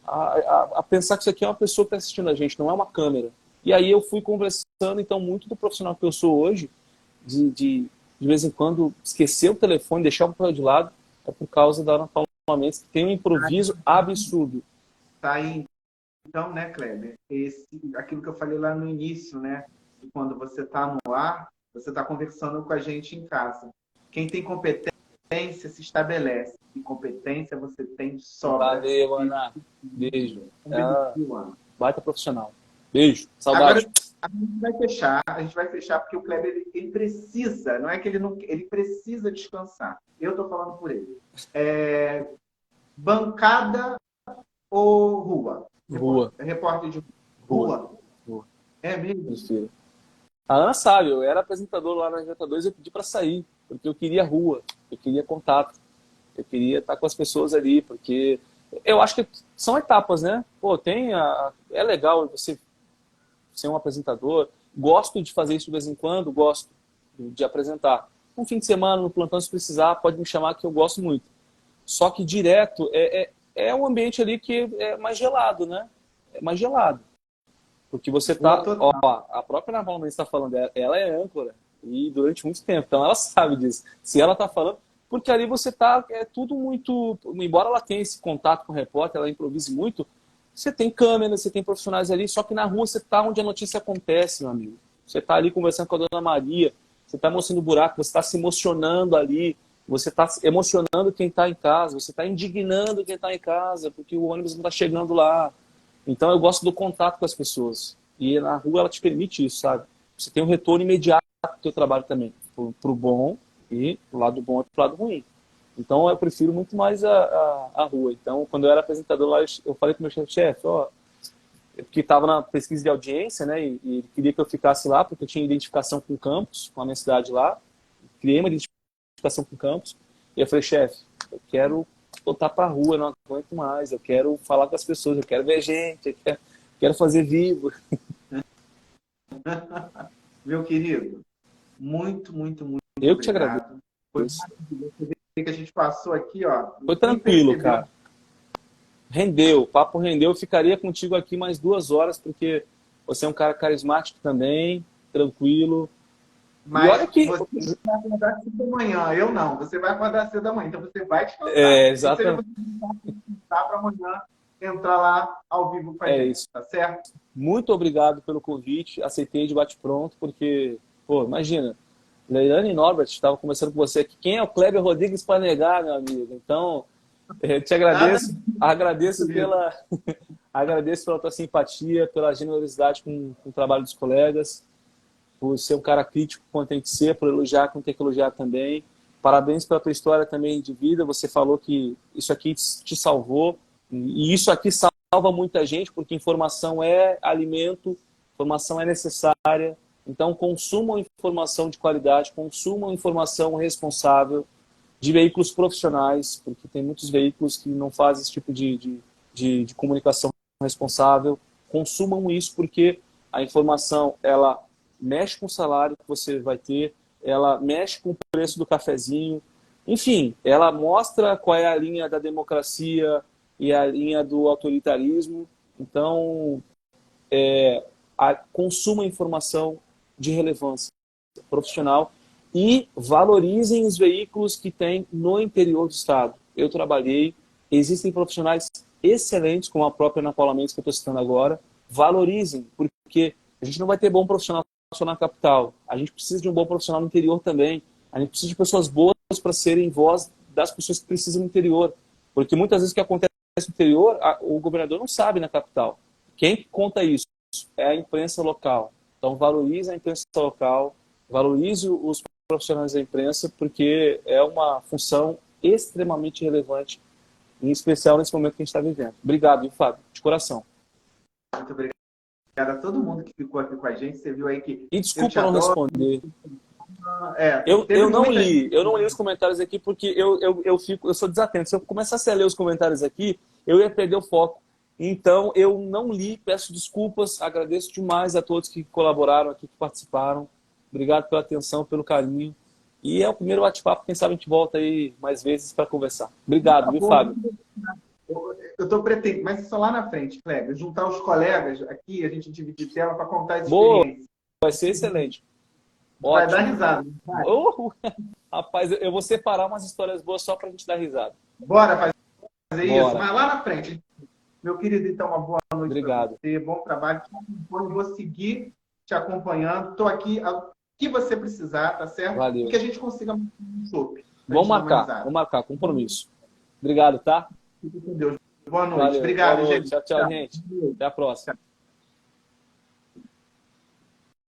a pensar que isso aqui é uma pessoa que está assistindo a gente, não é uma câmera. E aí eu fui conversando, então, muito do profissional que eu sou hoje, de vez em quando esquecer o telefone, deixar o papel de lado, é por causa da Ana Paula Mendes, que tem um improviso absurdo. Tá aí, então, né, Kleber? Aquilo que eu falei lá no início, né? E quando você está no ar, você está conversando com a gente em casa. Quem tem competência se estabelece. E competência você tem de sobra. Valeu, Ana. Beijo. Baita profissional. Beijo. Saudade. Agora a gente vai fechar porque o Kleber ele precisa, não é que ele precisa descansar. Eu estou falando por ele. Bancada ou rua? Rua. Repórter de rua? É mesmo? Prefiro. A Ana sabe, eu era apresentador lá na Libertadores e eu pedi para sair, porque eu queria rua, eu queria contato, eu queria estar com as pessoas ali, porque eu acho que são etapas, né? Pô, é legal você ser um apresentador, gosto de fazer isso de vez em quando, gosto de apresentar. Um fim de semana, no plantão, se precisar, pode me chamar que eu gosto muito. Só que direto é um ambiente ali que é mais gelado, né? É mais gelado. Porque você Boa tá, total. ó, a própria Ana Paula Mendes está falando, ela é âncora, e durante muito tempo, então ela sabe disso. Se ela tá falando, porque ali você tá, é tudo muito, embora ela tenha esse contato com o repórter, ela improvise muito, você tem câmera, você tem profissionais ali, só que na rua você tá onde a notícia acontece, meu amigo. Você tá ali conversando com a dona Maria, você tá mostrando o buraco, você tá se emocionando ali, você tá emocionando quem tá em casa, você tá indignando quem tá em casa, porque o ônibus não tá chegando lá. Então eu gosto do contato com as pessoas. E na rua ela te permite isso, sabe? Você tem um retorno imediato do teu trabalho também, pro bom e pro lado bom e pro lado ruim. Então eu prefiro muito mais a rua. Então quando eu era apresentador lá, eu falei pro meu chefe, ó, que estava na pesquisa de audiência, né, e ele queria que eu ficasse lá porque eu tinha identificação com o campus, com a minha cidade lá, criei uma identificação com o campus, e eu falei, chefe, eu quero voltar para a rua, eu não aguento mais, eu quero falar com as pessoas, eu quero ver gente, quero fazer vivo. Meu querido, muito, muito, muito Eu que te agradeço. obrigado. Foi maravilhoso. Você vê que a gente passou aqui, ó. Foi Sem tranquilo, perceber. cara. Rendeu, o papo rendeu. Eu ficaria contigo aqui mais 2 horas, porque você é um cara carismático também, tranquilo. Mas E olha que... você vai acordar cedo da manhã, eu não. Você vai acordar cedo da manhã, então você vai descansar. É, Ou seja, exatamente. você vai para amanhã entrar lá ao vivo com a gente, Isso. tá certo? Muito obrigado pelo convite. Aceitei de bate-pronto, porque, pô, imagina, Leilane e Norbert estavam conversando com você aqui. Quem é o Kleber Rodrigues para negar, meu amigo? Então, eu te agradeço. Agradeço pela tua simpatia, pela generosidade com o trabalho dos colegas, por ser um cara crítico quando tem que ser, por elogiar quando tem que elogiar também. Parabéns pela tua história também de vida. Você falou que isso aqui te salvou. E isso aqui salva muita gente, porque informação é alimento, informação é necessária. Então, consumam informação de qualidade, consumam informação responsável de veículos profissionais, porque tem muitos veículos que não fazem esse tipo de comunicação responsável. Consumam isso, porque a informação, ela mexe com o salário que você vai ter, ela mexe com o preço do cafezinho, enfim, ela mostra qual é a linha da democracia e a linha do autoritarismo. Então, consuma informação de relevância profissional e valorizem os veículos que tem no interior do estado. Eu trabalhei, existem profissionais excelentes, como a própria Ana Paula Mendes, que eu estou citando agora. Valorizem, porque a gente não vai ter bom profissional só na capital. A gente precisa de um bom profissional no interior também. A gente precisa de pessoas boas para serem voz das pessoas que precisam no interior. Porque muitas vezes o que acontece no interior, o governador não sabe na capital. Quem conta isso? É a imprensa local. Então valorize a imprensa local, valorize os profissionais da imprensa, porque é uma função extremamente relevante, em especial nesse momento que a gente está vivendo. Obrigado, viu, Fábio? De coração. Muito obrigado a todo mundo que ficou aqui com a gente. Você viu aí que E desculpa não responder. Teve Eu não muita li, gente. eu não li os comentários aqui porque eu sou desatento. Se eu começasse a ler os comentários aqui, eu ia perder o foco. Então, eu não li, peço desculpas, agradeço demais a todos que colaboraram aqui, que participaram. Obrigado pela atenção, pelo carinho. E é o primeiro bate-papo, quem sabe a gente volta aí mais vezes para conversar. Obrigado, viu, Fábio? Eu estou pretendendo, mas só lá na frente, Kleber, juntar os colegas aqui, a gente dividir tela para contar as Boa, experiências. vai ser excelente. Vai Ótimo. dar risada. Vai. Rapaz, eu vou separar umas histórias boas só para a gente dar risada. Bora fazer isso? Bora. Mas lá na frente. Meu querido, então, uma boa noite para você. Bom trabalho. Vou seguir te acompanhando. Estou aqui. O que você precisar, tá certo? Valeu. E que a gente consiga um chopp. Vamos marcar. Compromisso. Obrigado, tá? Fique com Deus. Boa noite. Valeu. Obrigado, Boa noite. gente. Tchau, gente. Até a próxima. Tchau.